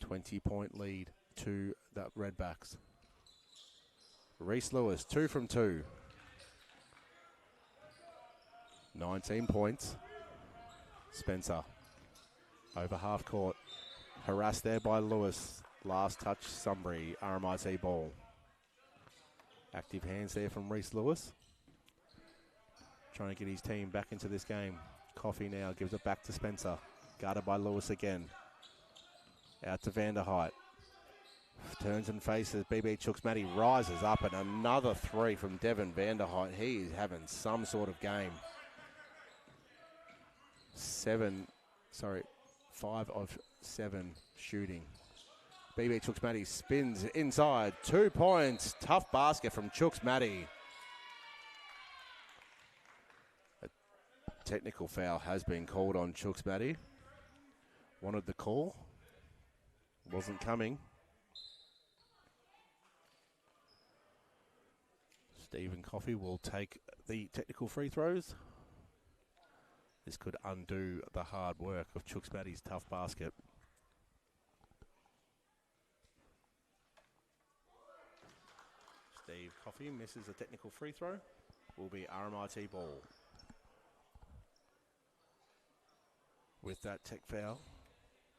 20-point lead to the Redbacks. Reese Lewis, 2 from 2. 19 points. Spencer over half court. Harassed there by Lewis. Last touch, Sunbury, RMIT ball. Active hands there from Reese Lewis. Trying to get his team back into this game. Coffey now gives it back to Spencer. Guarded by Lewis again. Out to Vanderheit. Turns and faces. BB Chooks-Matty rises up, and another 3 from Devin Vanderheit. He is having some sort of game. 5 of 7 shooting. BB Chooks-Matty spins inside. 2 points. Tough basket from Chooks-Matty. A technical foul has been called on Chooks-Matty. Wanted the call. Wasn't coming. Stephen Coffey will take the technical free throws. This could undo the hard work of Chooks-Matty's tough basket. Steve Coffey misses a technical free throw. Will be RMIT ball. With that tech foul,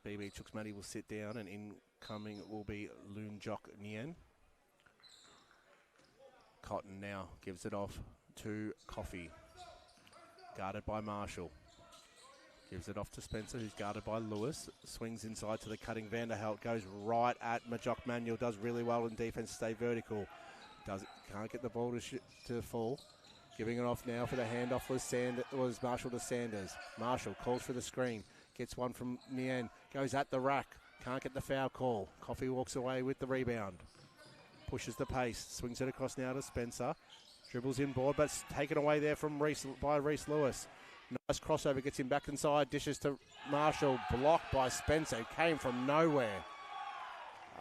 BB Chooks-Matty will sit down, and incoming will be Loonjok Nien. Cotton now gives it off to Coffey. Guarded by Marshall. Gives it off to Spencer, who's guarded by Lewis. Swings inside to the cutting Vanderhelt. Goes right at Majok Manuel. Does really well in defense. Stay vertical. Can't get the ball to fall. Giving it off now for the handoff was Marshall to Sanders. Marshall calls for the screen. Gets one from Nien. Goes at the rack. Can't get the foul call. Coffey walks away with the rebound. Pushes the pace. Swings it across now to Spencer. Dribbles inboard, but taken away there from Reese Lewis. Nice crossover. Gets him back inside. Dishes to Marshall. Blocked by Spencer. Came from nowhere.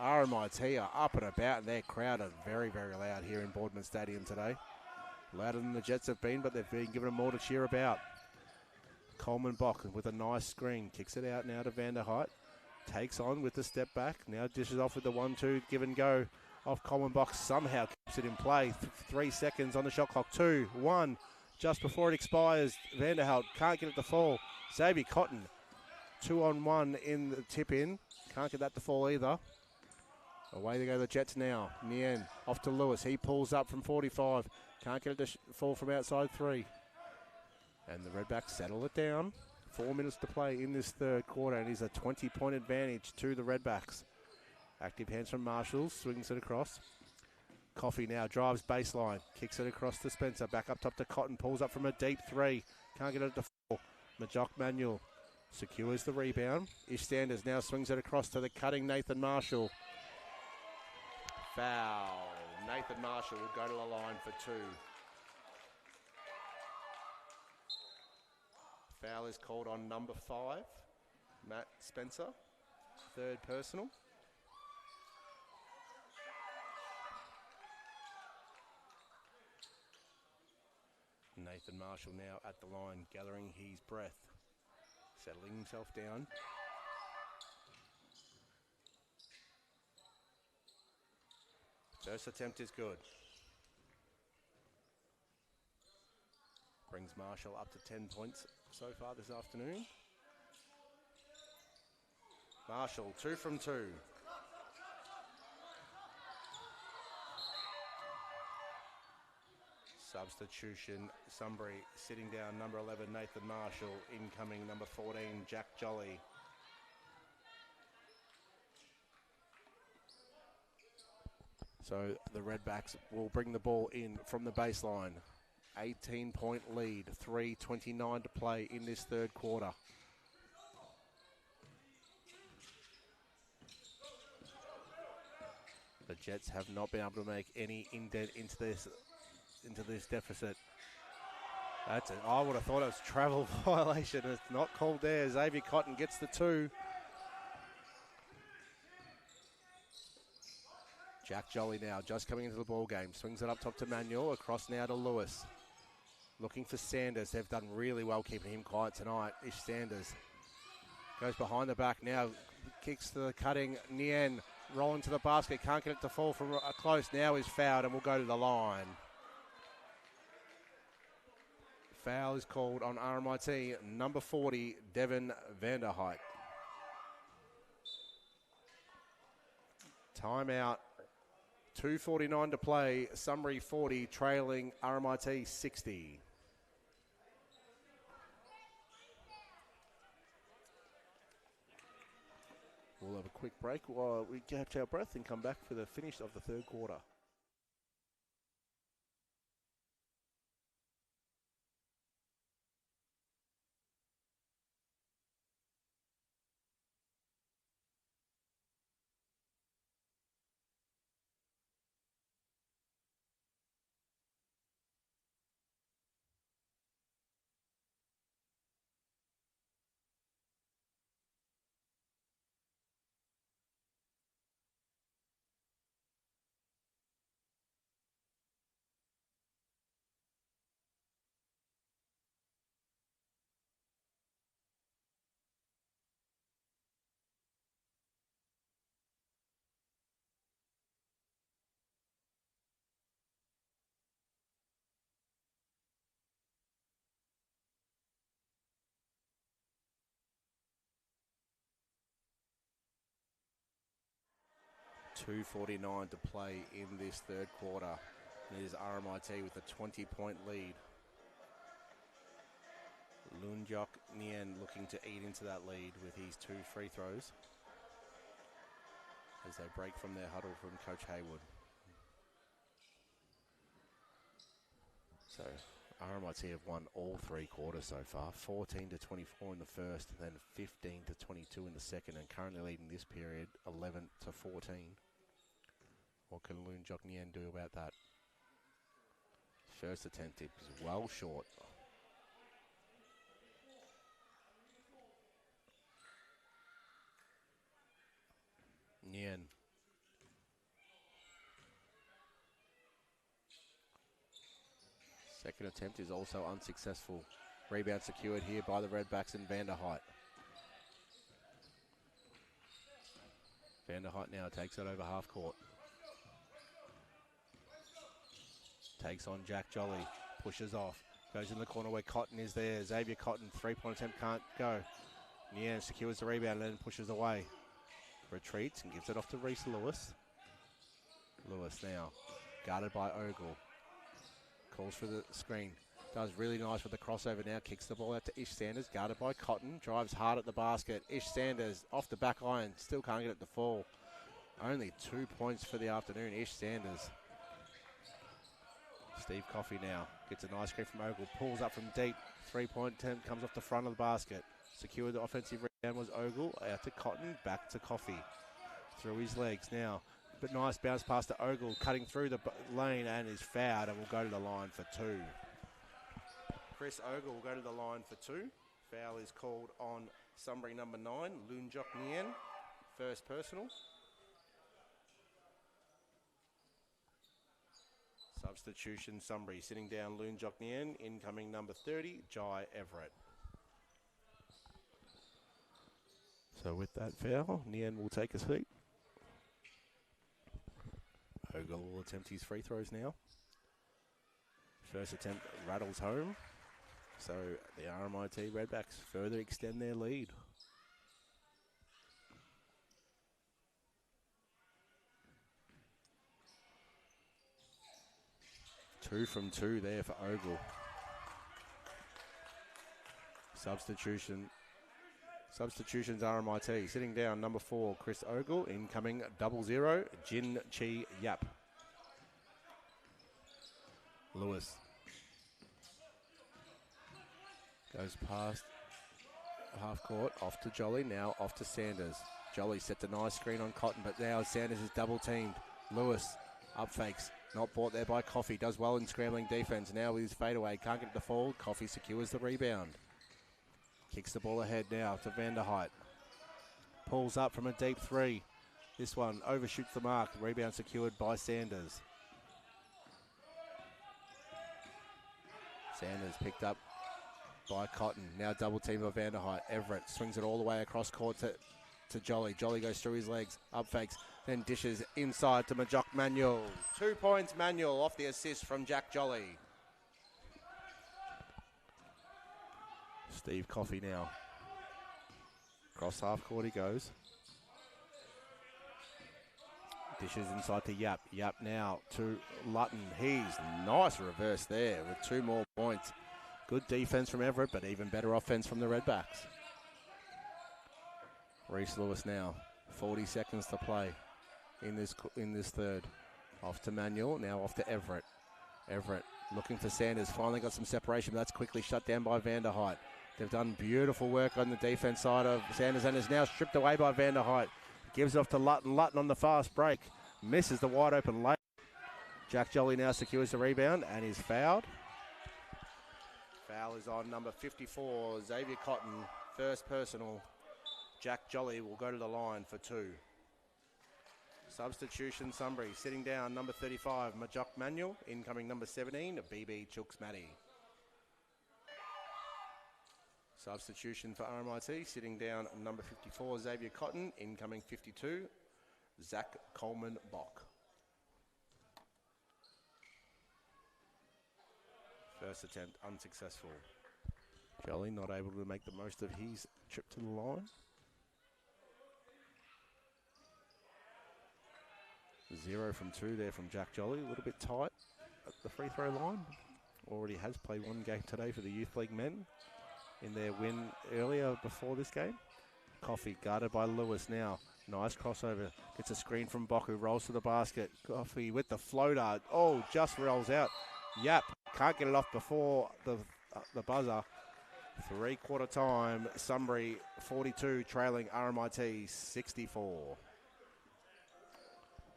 RMIT are up and about, and their crowd are very, very loud here in Boardman Stadium today. Louder than the Jets have been, but they've been given more to cheer about. Coleman Bock with a nice screen. Kicks it out now to Vanderheit. Takes on with the step back. Now dishes off with the 1-2 give and go. Off Coleman Bock. Somehow keeps it in play. 3 seconds on the shot clock. 2, 1. Just before it expires. Vanderheit can't get it to fall. Xavier Cotton. 2-on-1 in the tip in. Can't get that to fall either. Away they go the Jets now. Nien off to Lewis. He pulls up from 45. Can't get it to fall from outside 3. And the Redbacks settle it down. 4 minutes to play in this third quarter, and it's a 20-point advantage to the Redbacks. Active hands from Marshall. Swings it across. Coffey now drives baseline. Kicks it across to Spencer. Back up top to Cotton. Pulls up from a deep 3. Can't get it to fall. Majok Manuel secures the rebound. Ish Sanders now swings it across to the cutting Nathan Marshall. Foul. Nathan Marshall will go to the line for 2. Foul is called on number 5, Matt Spencer. 3rd personal. Nathan Marshall now at the line, gathering his breath, settling himself down. First attempt is good. Brings Marshall up to 10 points so far this afternoon. Marshall, 2 from 2. Substitution, Sunbury sitting down number 11, Nathan Marshall. Incoming number 14, Jack Jolly. So the Redbacks will bring the ball in from the baseline. 18-point lead, 3:29 to play in this third quarter. The Jets have not been able to make any indent into this deficit. That's it. I would have thought it was a travel violation. It's not called there. Xavier Cotton gets the 2. Jack Jolly now just coming into the ball game. Swings it up top to Manuel. Across now to Lewis. Looking for Sanders. They've done really well keeping him quiet tonight. Ish Sanders goes behind the back now. Kicks to the cutting. Nien rolling to the basket. Can't get it to fall from close. Now is fouled and will go to the line. Foul is called on RMIT. Number 40, Devin Vanderheit. Timeout. 2:49 to play. Sunbury 40, trailing RMIT 60. We'll have a quick break while we catch our breath and come back for the finish of the third quarter. .249 to play in this third quarter. It is RMIT with a 20-point lead. Lunjok Nien looking to eat into that lead with his 2 free throws as they break from their huddle from Coach Haywood. So RMIT have won all 3 quarters so far, 14-24 in the first, then 15-22 in the second, and currently leading this period 11-14. What can Lunjok Nien do about that? First attempt is well short. Nien. Second attempt is also unsuccessful. Rebound secured here by the Redbacks and Vanderheit. Vanderheit now takes it over half court. Takes on Jack Jolly, pushes off, goes in the corner where Cotton is there. Xavier Cotton, 3-point attempt, can't go. Nien secures the rebound and then pushes away. Retreats and gives it off to Reese Lewis. Lewis now, guarded by Ogle. Calls for the screen. Does really nice with the crossover now. Kicks the ball out to Ish Sanders, guarded by Cotton. Drives hard at the basket. Ish Sanders off the back iron, still can't get it to fall. Only 2 points for the afternoon, Ish Sanders. Steve Coffey now gets a nice screen from Ogle, pulls up from deep, 3-point attempt, comes off the front of the basket. Secured the offensive rebound was Ogle, out to Cotton, back to Coffey. Through his legs now, but nice bounce pass to Ogle, cutting through the lane and is fouled and will go to the line for 2. Chris Ogle will go to the line for 2. Foul is called on Sunbury number 9, Lunjok Nien, first personal. Substitution Sunbury, sitting down Lunjok Nien, incoming number 30, Jai Everett. So with that foul, Nien will take a seat. Ogle will attempt his free throws now. First attempt rattles home. So the RMIT Redbacks further extend their lead. Two from 2 there for Ogle. Substitutions RMIT. Sitting down number 4, Chris Ogle. Incoming 00, Jin Chi Yap. Lewis. Goes past half court, off to Jolly, now off to Sanders. Jolly sets a nice screen on Cotton, but now Sanders is double teamed. Lewis up fakes, not bought there by Coffey, does well in scrambling defense. Now with his fadeaway, can't get it to fall. Coffey secures the rebound. Kicks the ball ahead now to Vanderheit. Pulls up from a deep 3. This one overshoots the mark. Rebound secured by Sanders. Sanders picked up by Cotton. Now double team of Vanderhyde. Everett swings it all the way across court to Jolly. Jolly goes through his legs, up fakes, then dishes inside to Majok Manuel. 2 points Manuel off the assist from Jack Jolly. Steve Coffey now. Cross half court he goes. Dishes inside to Yap. Yap now to Lutton. He's nice reverse there with 2 more points. Good defense from Everett, but even better offense from the Redbacks. Reese Lewis now. 40 seconds to play in this third. Off to Manuel, now off to Everett. Everett looking for Sanders. Finally got some separation, but that's quickly shut down by Vanderhyde. They've done beautiful work on the defense side of Sanders and is now stripped away by Vanderhyde. Gives off to Lutton. Lutton on the fast break. Misses the wide open lane. Jack Jolly now secures the rebound and is fouled. Foul is on number 54, Xavier Cotton. First personal. Jack Jolly will go to the line for 2. Substitution Sunbury. Sitting down number 35, Majok Manuel. Incoming number 17, BB Chooks-Matty. Substitution for RMIT. Sitting down number 54, Xavier Cotton. Incoming 52, Zach Coleman-Bock. First attempt unsuccessful. Jolly not able to make the most of his trip to the line. 0 from 2 there from Jack Jolly. A little bit tight at the free throw line. Already has played 1 game today for the Youth League men in their win earlier before this game. Coffey guarded by Lewis now. Nice crossover. Gets a screen from Boku. Rolls to the basket. Coffey with the floater. Oh, just rolls out. Yap can't get it off before the buzzer. 3/4 time. Sunbury 42 trailing RMIT 64.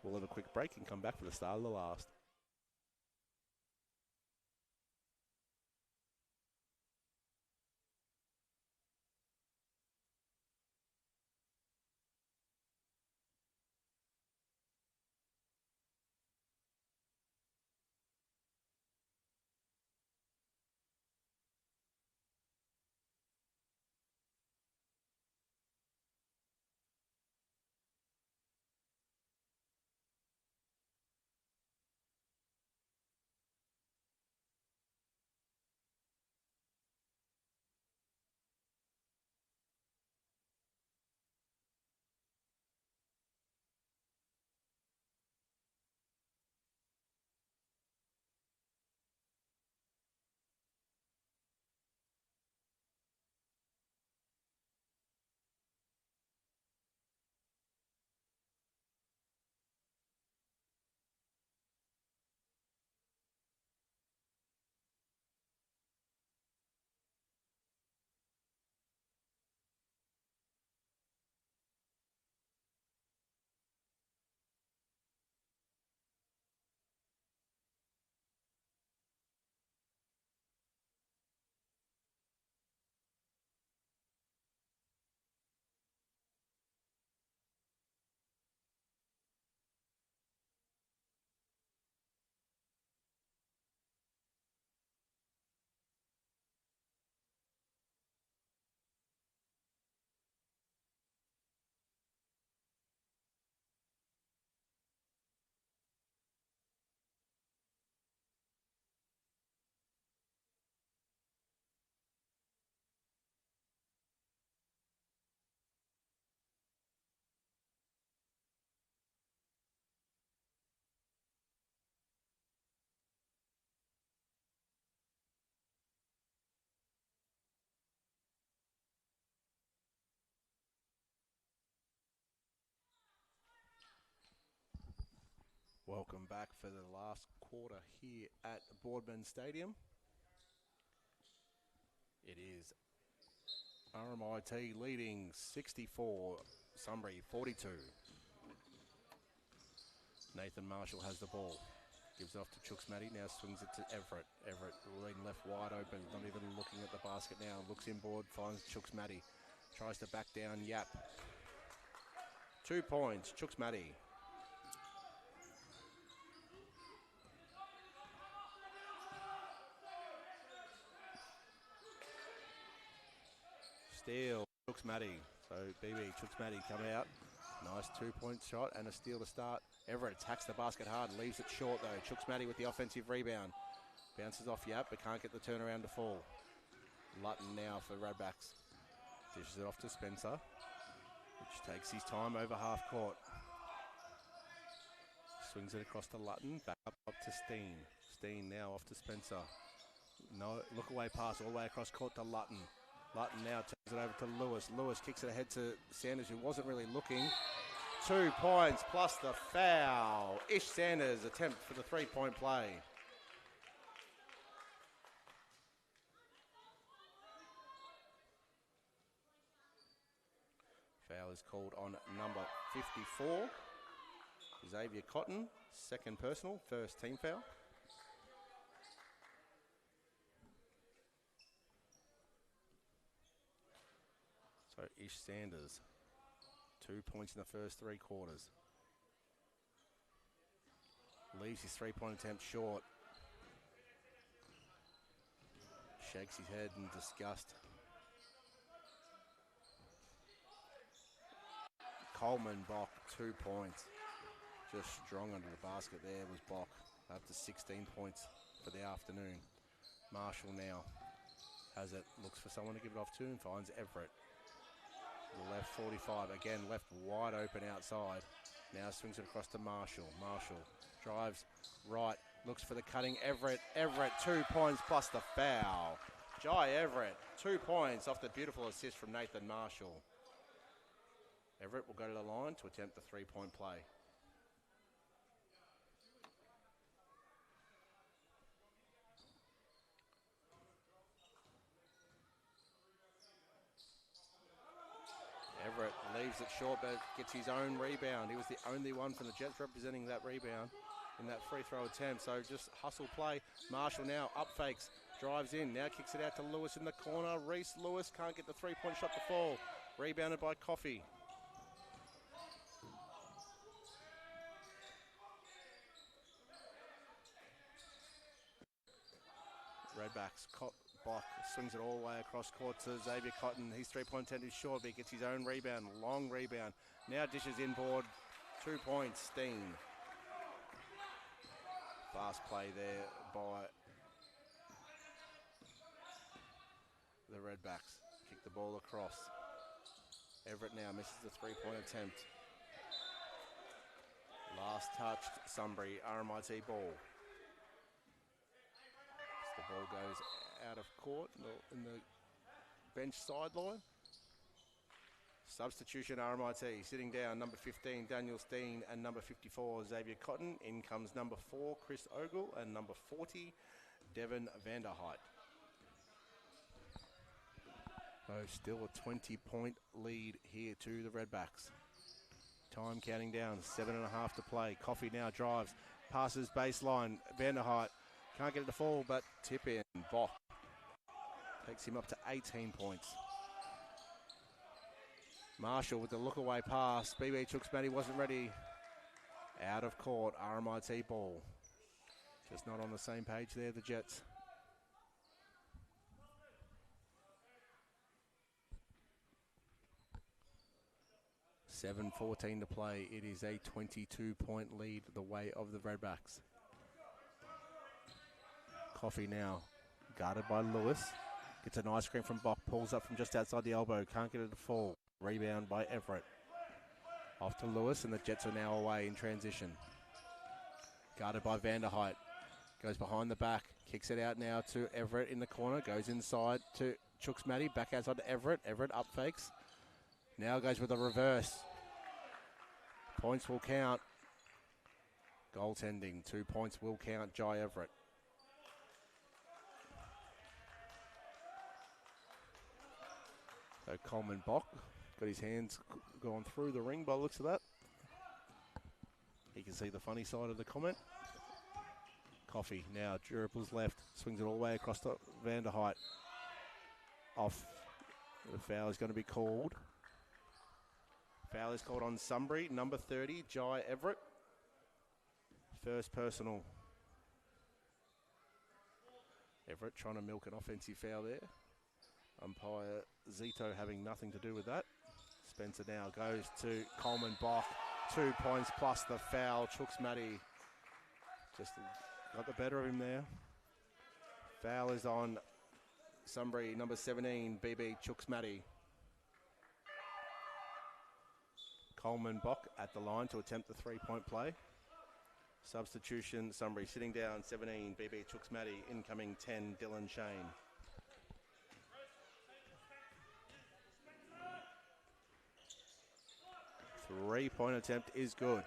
We'll have a quick break and come back for the start of the last. Welcome back for the last quarter here at Boardman Stadium. It is RMIT leading 64, Sunbury 42. Nathan Marshall has the ball. Gives off to Chooks-Matty, now swings it to Everett. Everett leading left wide open, not even looking at the basket now. Looks inboard, finds Chooks-Matty. Tries to back down Yap. 2 points, Chooks-Matty. steal. Chooks Matty. So BB Chooks Matty come out. Nice 2-point shot and a steal to start. Everett attacks the basket hard, leaves it short though. Chooks Matty with the offensive rebound. Bounces off Yap, but can't get the turnaround to fall. Lutton now for Radbacks. Dishes it off to Spencer, which takes his time over half court. Swings it across to Lutton, back up to Steen. Steen now off to Spencer. No, look away pass all the way across court to Lutton. Lutton now turns it over to Lewis. Lewis kicks it ahead to Sanders, who wasn't really looking. 2 points plus the foul. Ish Sanders attempt for the 3-point play. Foul is called on number 54. Xavier Cotton, second personal, first team foul. So Ish Sanders, 2 points in the first 3 quarters. Leaves his 3-point attempt short. Shakes his head in disgust. Coleman Bock, 2 points. Just strong under the basket there was Bock, up to 16 points for the afternoon. Marshall now has it, looks for someone to give it off to and finds Everett. The left 45, again left wide open outside. Now swings it across to Marshall. Marshall drives right, looks for the cutting Everett. Everett, 2 points plus the foul. Jai Everett, 2 points off the beautiful assist from Nathan Marshall. Everett will go to the line to attempt the 3-point play. Everett leaves it short, but gets his own rebound. He was the only one from the Jets representing that rebound in that free throw attempt. So just hustle play. Marshall now up fakes, drives in, now kicks it out to Lewis in the corner. Reese Lewis can't get the 3-point shot to fall. Rebounded by Coffey. Redbacks, Bock swings it all the way across court to Xavier Cotton. His 3-point attempt is short, but he gets his own rebound, long rebound. Now dishes inboard, 2 points, Steen. Fast play there by the Redbacks. Kick the ball across. Everett now misses the 3-point attempt. Last touched, Sunbury, RMIT ball. The ball goes out of court in the bench sideline. Substitution RMIT. Sitting down, number 15, Daniel Steen, and number 54, Xavier Cotton. In comes number 4, Chris Ogle, and number 40, Devin Vanderheit. So still a 20-point lead here to the Redbacks. Time counting down, 7.5 to play. Coffey now drives, passes baseline, Vanderheit. Can't get it to fall, but tip in. Bock takes him up to 18 points. Marshall with the look-away pass. BB Chooks Matty wasn't ready. Out of court, RMIT ball. Just not on the same page there, the Jets. $7:14 to play. It is a 22-point lead the way of the Redbacks. Coffey now, guarded by Lewis. Gets a nice screen from Bock, pulls up from just outside the elbow, can't get it to fall. Rebound by Everett. Off to Lewis, and the Jets are now away in transition. Guarded by Vanderheit. Goes behind the back, kicks it out now to Everett in the corner, goes inside to Chooks Matty, back outside to Everett. Everett up fakes. Now goes with a reverse. Points will count. Goaltending, 2 points will count, Jai Everett. So Coleman Bock got his hands gone through the ring by the looks of that. He can see the funny side of the comment. Coffey now dribbles left, swings it all the way across to Vanderheit. Off. The foul is going to be called. Foul is called on Sunbury, number 30, Jai Everett. First personal. Everett trying to milk an offensive foul there. Umpire Zito having nothing to do with that. Spencer now goes to Coleman Bach. 2 points plus the foul. Chooks Matty just got the better of him there. Foul is on Sunbury, number 17, BB Chooks Matty. Coleman Bach at the line to attempt the 3-point play. Substitution, Sunbury sitting down, 17, BB Chooks Matty. Incoming 10, Dylan Shane. Three-point attempt is good.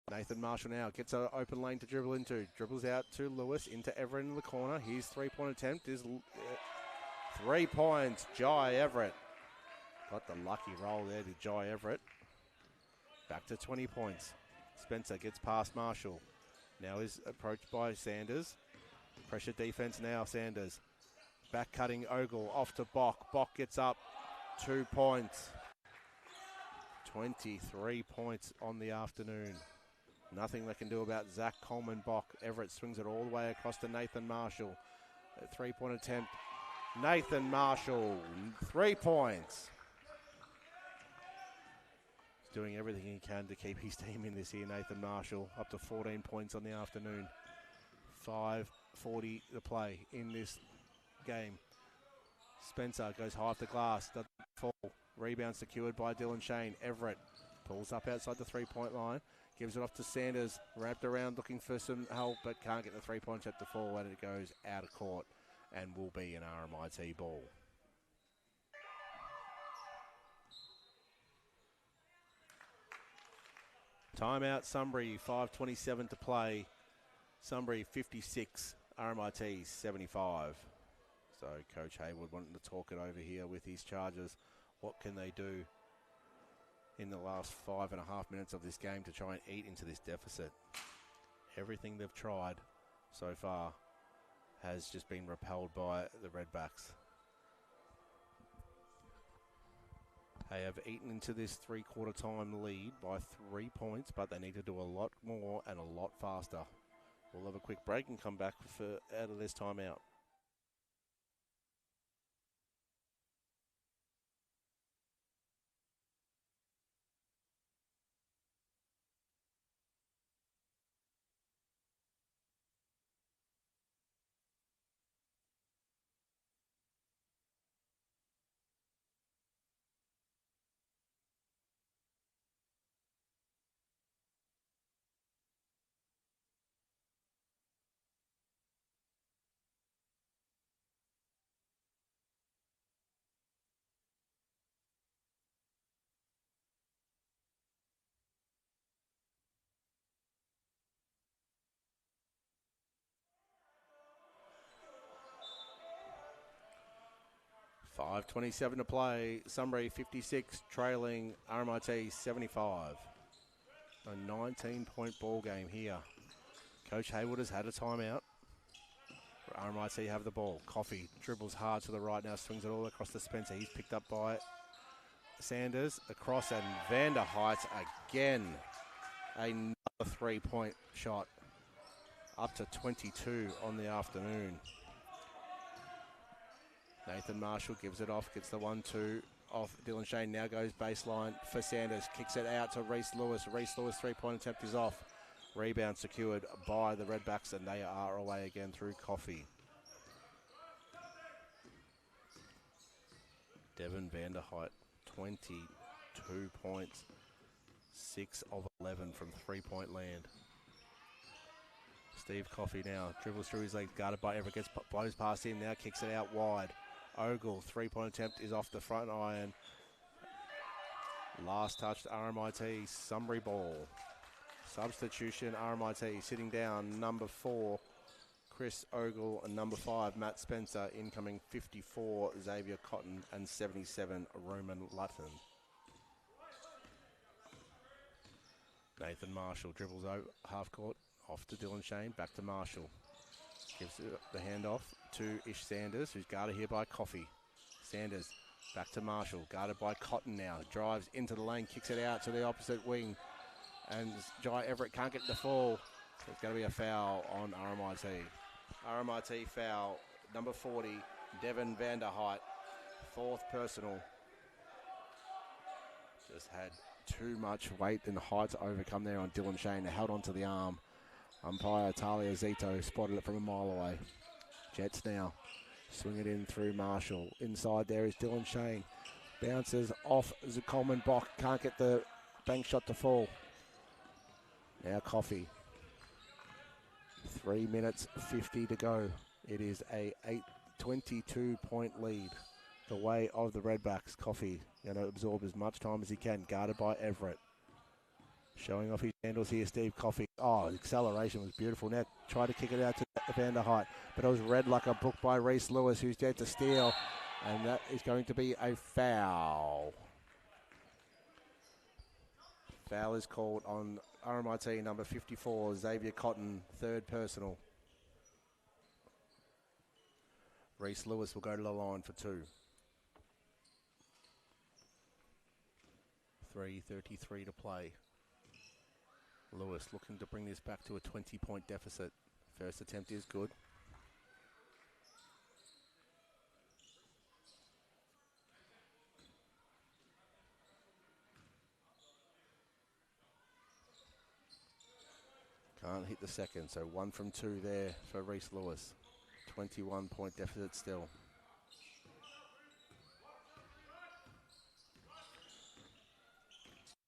Nathan Marshall now gets an open lane to dribble into. Dribbles out to Lewis, into Everett in the corner. His three-point attempt is 3 points. Jai Everett. Got the lucky roll there to Jai Everett. Back to 20 points. Spencer gets past Marshall. Now is approached by Sanders. Pressure defense now, Sanders. Back cutting Ogle, off to Bach. Bach gets up, 2 points. 23 points on the afternoon. Nothing they can do about Zach Coleman Bach. Everett swings it all the way across to Nathan Marshall. A 3-point attempt. Nathan Marshall, 3 points. He's doing everything he can to keep his team in this here, Nathan Marshall. Up to 14 points on the afternoon. 5:40 to play in this game. Spencer goes high off the glass, doesn't fall. Rebound secured by Dylan Shane. Everett pulls up outside the 3-point line, gives it off to Sanders, wrapped around looking for some help, but can't get the 3-point shot to fall, and it goes out of court and will be an RMIT ball. Timeout Sunbury, 5:27 to play. Sunbury 56, RMIT 75. So Coach Hayward wanting to talk it over here with his Chargers. What can they do in the last 5.5 minutes of this game to try and eat into this deficit? Everything they've tried so far has just been repelled by the Redbacks. They have eaten into this three-quarter time lead by 3 points, but they need to do a lot more and a lot faster. We'll have a quick break and come back out of this timeout. .5:27 to play. Sunbury 56, trailing RMIT 75. A 19-point ball game here. Coach Hayward has had a timeout. RMIT have the ball. Coffey dribbles hard to the right now, swings it all across to Spencer. He's picked up by Sanders. Across, and Vanderheit again. Another 3-point shot. Up to 22 on the afternoon. Nathan Marshall gives it off, gets the 1-2 off Dylan Shane. Now goes baseline for Sanders. Kicks it out to Reese Lewis. Reese Lewis' 3-point attempt is off. Rebound secured by the Redbacks, and they are away again through Coffey. Devin Vanderheit, 22 points. 6 of 11 from 3-point land. Steve Coffey now dribbles through his legs, guarded by Everett, gets blows past him, now kicks it out wide. Ogle, 3-point attempt is off the front iron. Last touch to RMIT, Sunbury ball. Substitution, RMIT sitting down, number 4, Chris Ogle, and number 5, Matt Spencer. Incoming 54, Xavier Cotton, and 77, Roman Lutton. Nathan Marshall dribbles over half court, off to Dylan Shane, back to Marshall. Gives the handoff to Ish Sanders, who's guarded here by Coffey. Sanders back to Marshall, guarded by Cotton now. Drives into the lane, kicks it out to the opposite wing. And Jai Everett can't get the fall. There's going to be a foul on RMIT. RMIT foul, number 40, Devin Vanderheit, 4th personal. Just had too much weight and height to overcome there on Dylan Shane. They held onto the arm. Umpire Talia Zito spotted it from a mile away. Jets now. Swing it in through Marshall. Inside there is Dylan Shane. Bounces off Coleman Bock. Can't get the bank shot to fall. Now Coffey. 3 minutes 50 to go. It is a 22-point lead. The way of the Redbacks. Coffey going to absorb as much time as he can. Guarded by Everett. Showing off his handles here, Steve Coffey. Oh, the acceleration was beautiful. Now try to kick it out to Vanderheit, but it was read like a book by Reese Lewis, who's dead to steal, and that is going to be a foul. Foul is called on RMIT number 54, Xavier Cotton, 3rd personal. Reese Lewis will go to the line for 2. 3:33 to play. Lewis looking to bring this back to a 20-point deficit. First attempt is good. Can't hit the second, so 1 from 2 there for Reese Lewis. 21-point deficit still.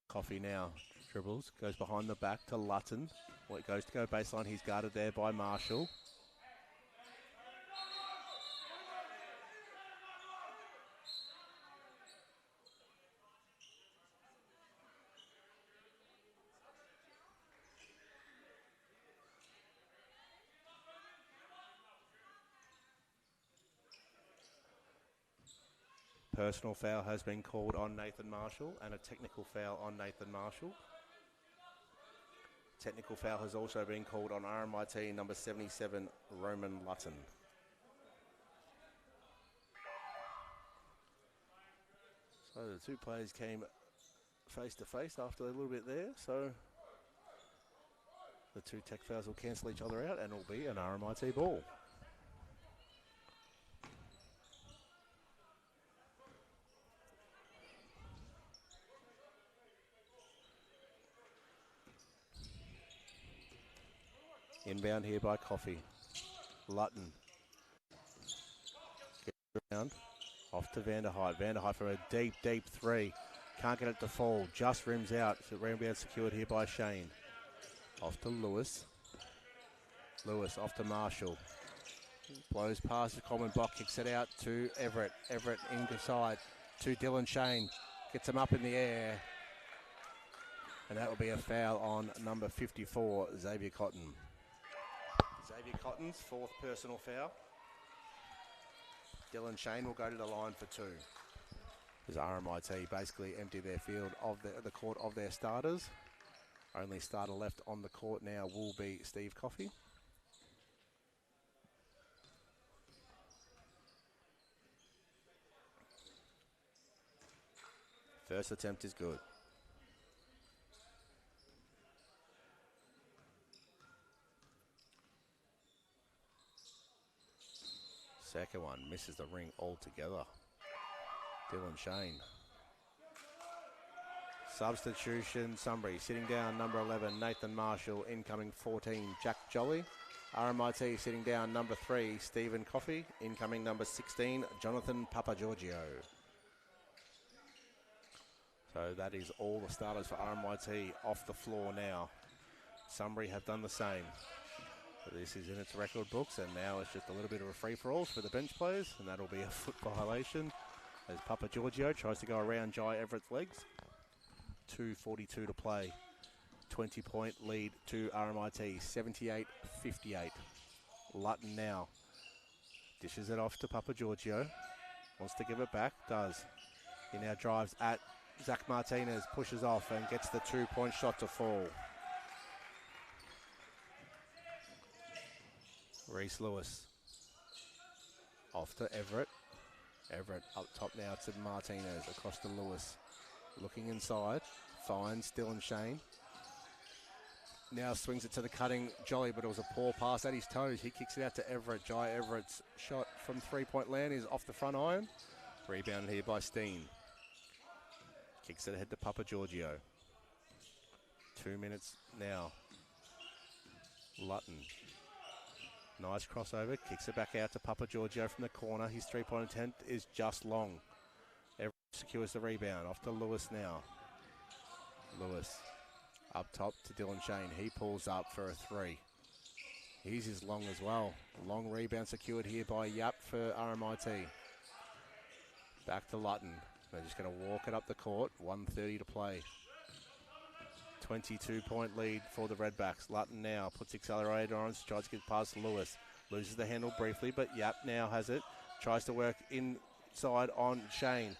Coffey now dribbles, goes behind the back to Lutton. Well, it goes to go baseline. He's guarded there by Marshall. Personal foul has been called on Nathan Marshall and a technical foul on Nathan Marshall. Technical foul has also been called on RMIT number 77, Roman Lutton. So the two players came face to face after a little bit there. So the two tech fouls will cancel each other out and it'll be an RMIT ball. Inbound here by Coffey. Lutton. Gets around. Off to Vanderheit. Vanderheit for a deep, deep 3. Can't get it to fall. Just rims out. So rebound secured here by Shane. Off to Lewis. Lewis off to Marshall. Blows past the Coleman Bock. Kicks it out to Everett. Everett inside to Dylan Shane. Gets him up in the air. And that will be a foul on number 54, Xavier Cotton. Xavier Cotton's 4th personal foul. Dylan Shane will go to the line for 2. As RMIT basically empty their field of the court of their starters. Only starter left on the court now will be Steve Coffey. First attempt is good. Second one misses the ring altogether. Dylan Shane. Substitution, Sunbury sitting down number 11, Nathan Marshall. Incoming 14, Jack Jolly. RMIT sitting down number 3, Stephen Coffey. Incoming number 16, Jonathan Papagiorgio. So that is all the starters for RMIT off the floor now. Sunbury have done the same. This is in its record books, and now it's just a little bit of a free-for-all for the bench players, and that'll be a foot violation as Papagiorgio tries to go around Jai Everett's legs. 2:42 to play. 20-point lead to RMIT, 78-58. Lutton now dishes it off to Papagiorgio. Wants to give it back, does. He now drives at Zach Martinez, pushes off and gets the 2-point shot to fall. Reese Lewis off to Everett. Everett up top now to Martinez, across to Lewis. Looking inside, finds Dylan Shane. now swings it to the cutting Jolly, but it was a poor pass at his toes. He kicks it out to Everett. Jai Everett's shot from three-point land is off the front iron. Rebounded here by Steen. Kicks it ahead to Papa Giorgio. 2 minutes now. Lutton. Nice crossover. Kicks it back out to Papa Giorgio from the corner. His three-point attempt is just long. Everett secures the rebound. Off to Lewis now. Lewis up top to Dylan Shane. He pulls up for a three. He's as long as well. Long rebound secured here by Yap for RMIT. Back to Lutton. They're just going to walk it up the court. 1:30 to play. 22-point lead for the Redbacks. Lutton now puts accelerator on. Tries to get past Lewis. Loses the handle briefly, but Yap now has it. Tries to work inside on Shane.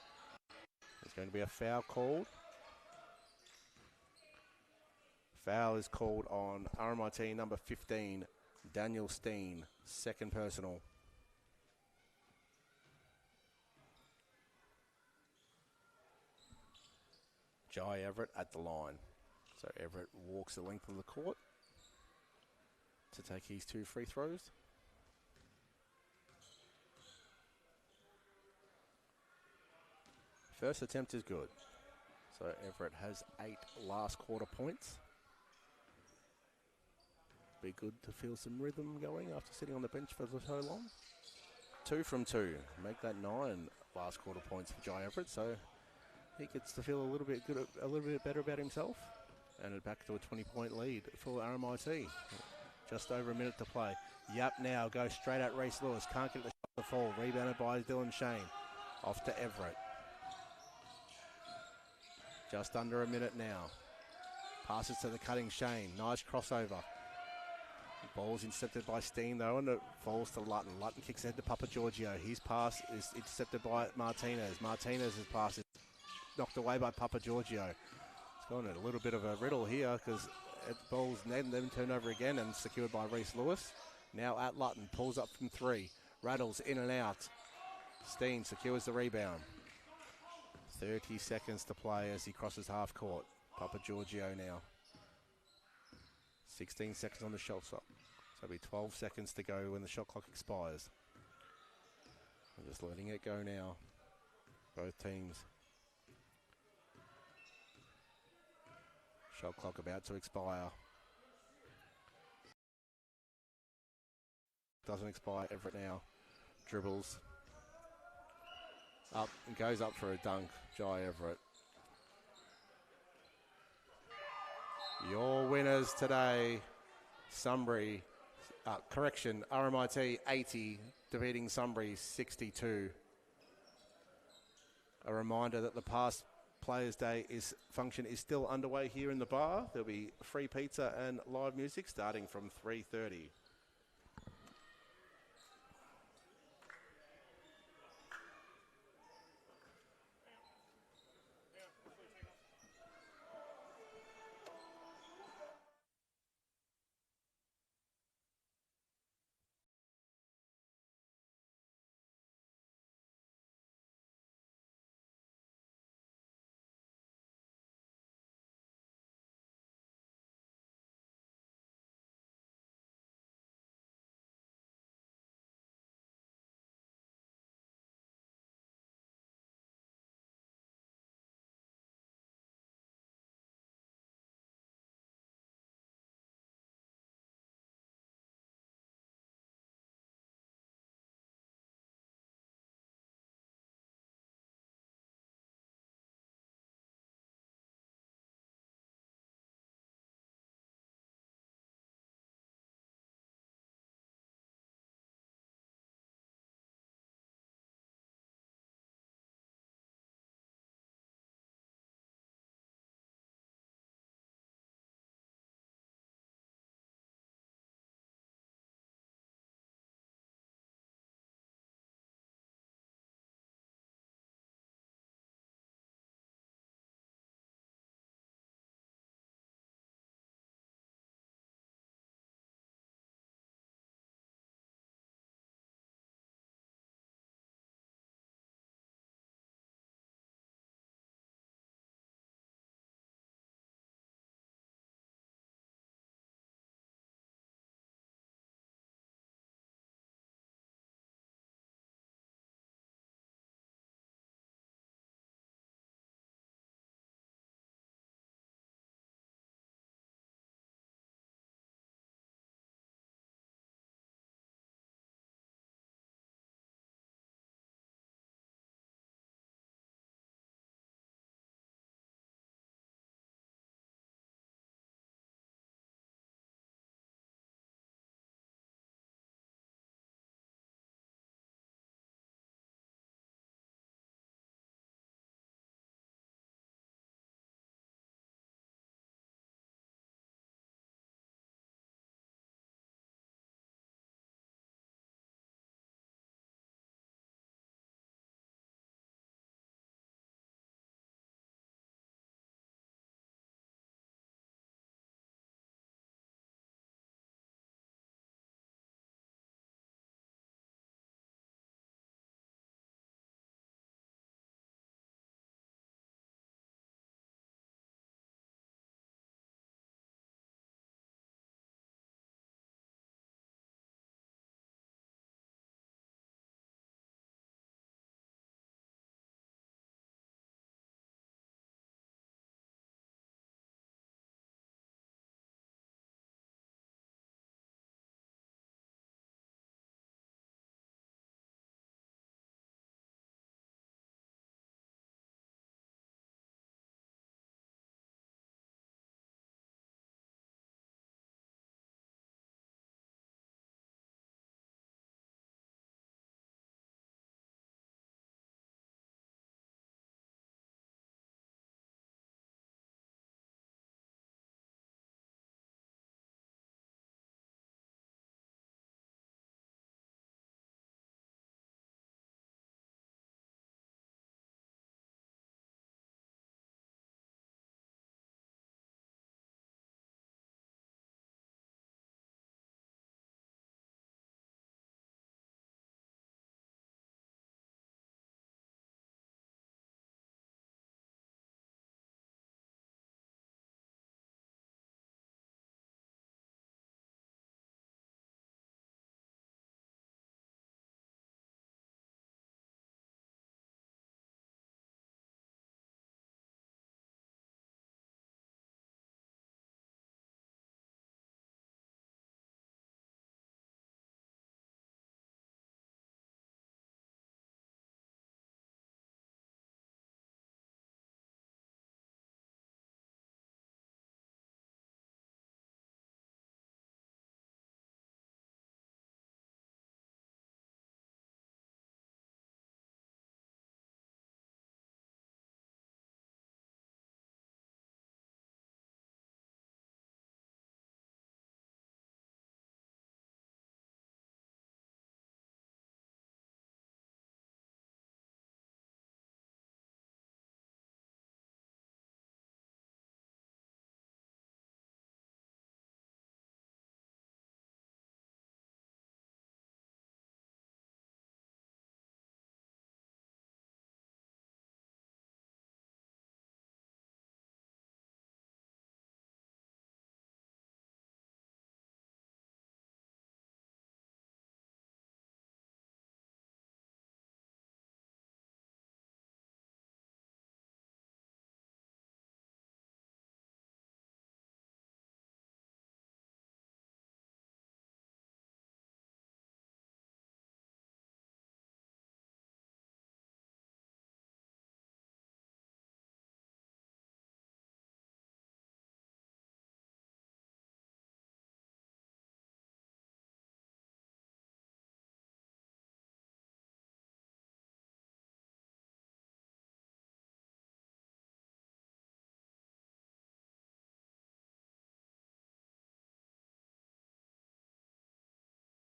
There's going to be a foul called. Foul is called on RMIT number 15, Daniel Steen. Second personal. Jai Everett at the line. So Everett walks the length of the court to take his 2 free throws. First attempt is good. So Everett has 8 last quarter points. Be good to feel some rhythm going after sitting on the bench for so long. 2 from 2. Make that 9 last quarter points for Jai Everett. So he gets to feel a little bit good, a little bit better about himself. And back to a 20-point lead for RMIT. Just over a minute to play. Yap now goes straight at Reese Lewis. Can't get the shot to fall. Rebounded by Dylan Shane. Off to Everett. Just under a minute now. Passes to the cutting Shane. Nice crossover. Ball's intercepted by Steen though, and it falls to Lutton. Lutton kicks ahead to Papa Giorgio. His pass is intercepted by Martinez. Martinez's pass is knocked away by Papa Giorgio. It's gone a little bit of a riddle here because the ball's then turned over again and secured by Reese Lewis. Now at Lutton, pulls up from 3. Rattles in and out. Steen secures the rebound. 30 seconds to play as he crosses half court. Papa Giorgio now. 16 seconds on the shot clock. So it'll be 12 seconds to go when the shot clock expires. I'm just letting it go now. Both teams. Shot clock about to expire. Doesn't expire. Everett now dribbles. Up and goes up for a dunk. Jai Everett. Your winners today, Sunbury, RMIT 80, defeating Sunbury 62. A reminder that the past Players' Day function is still underway here in the bar. There'll be free pizza and live music starting from 3:30.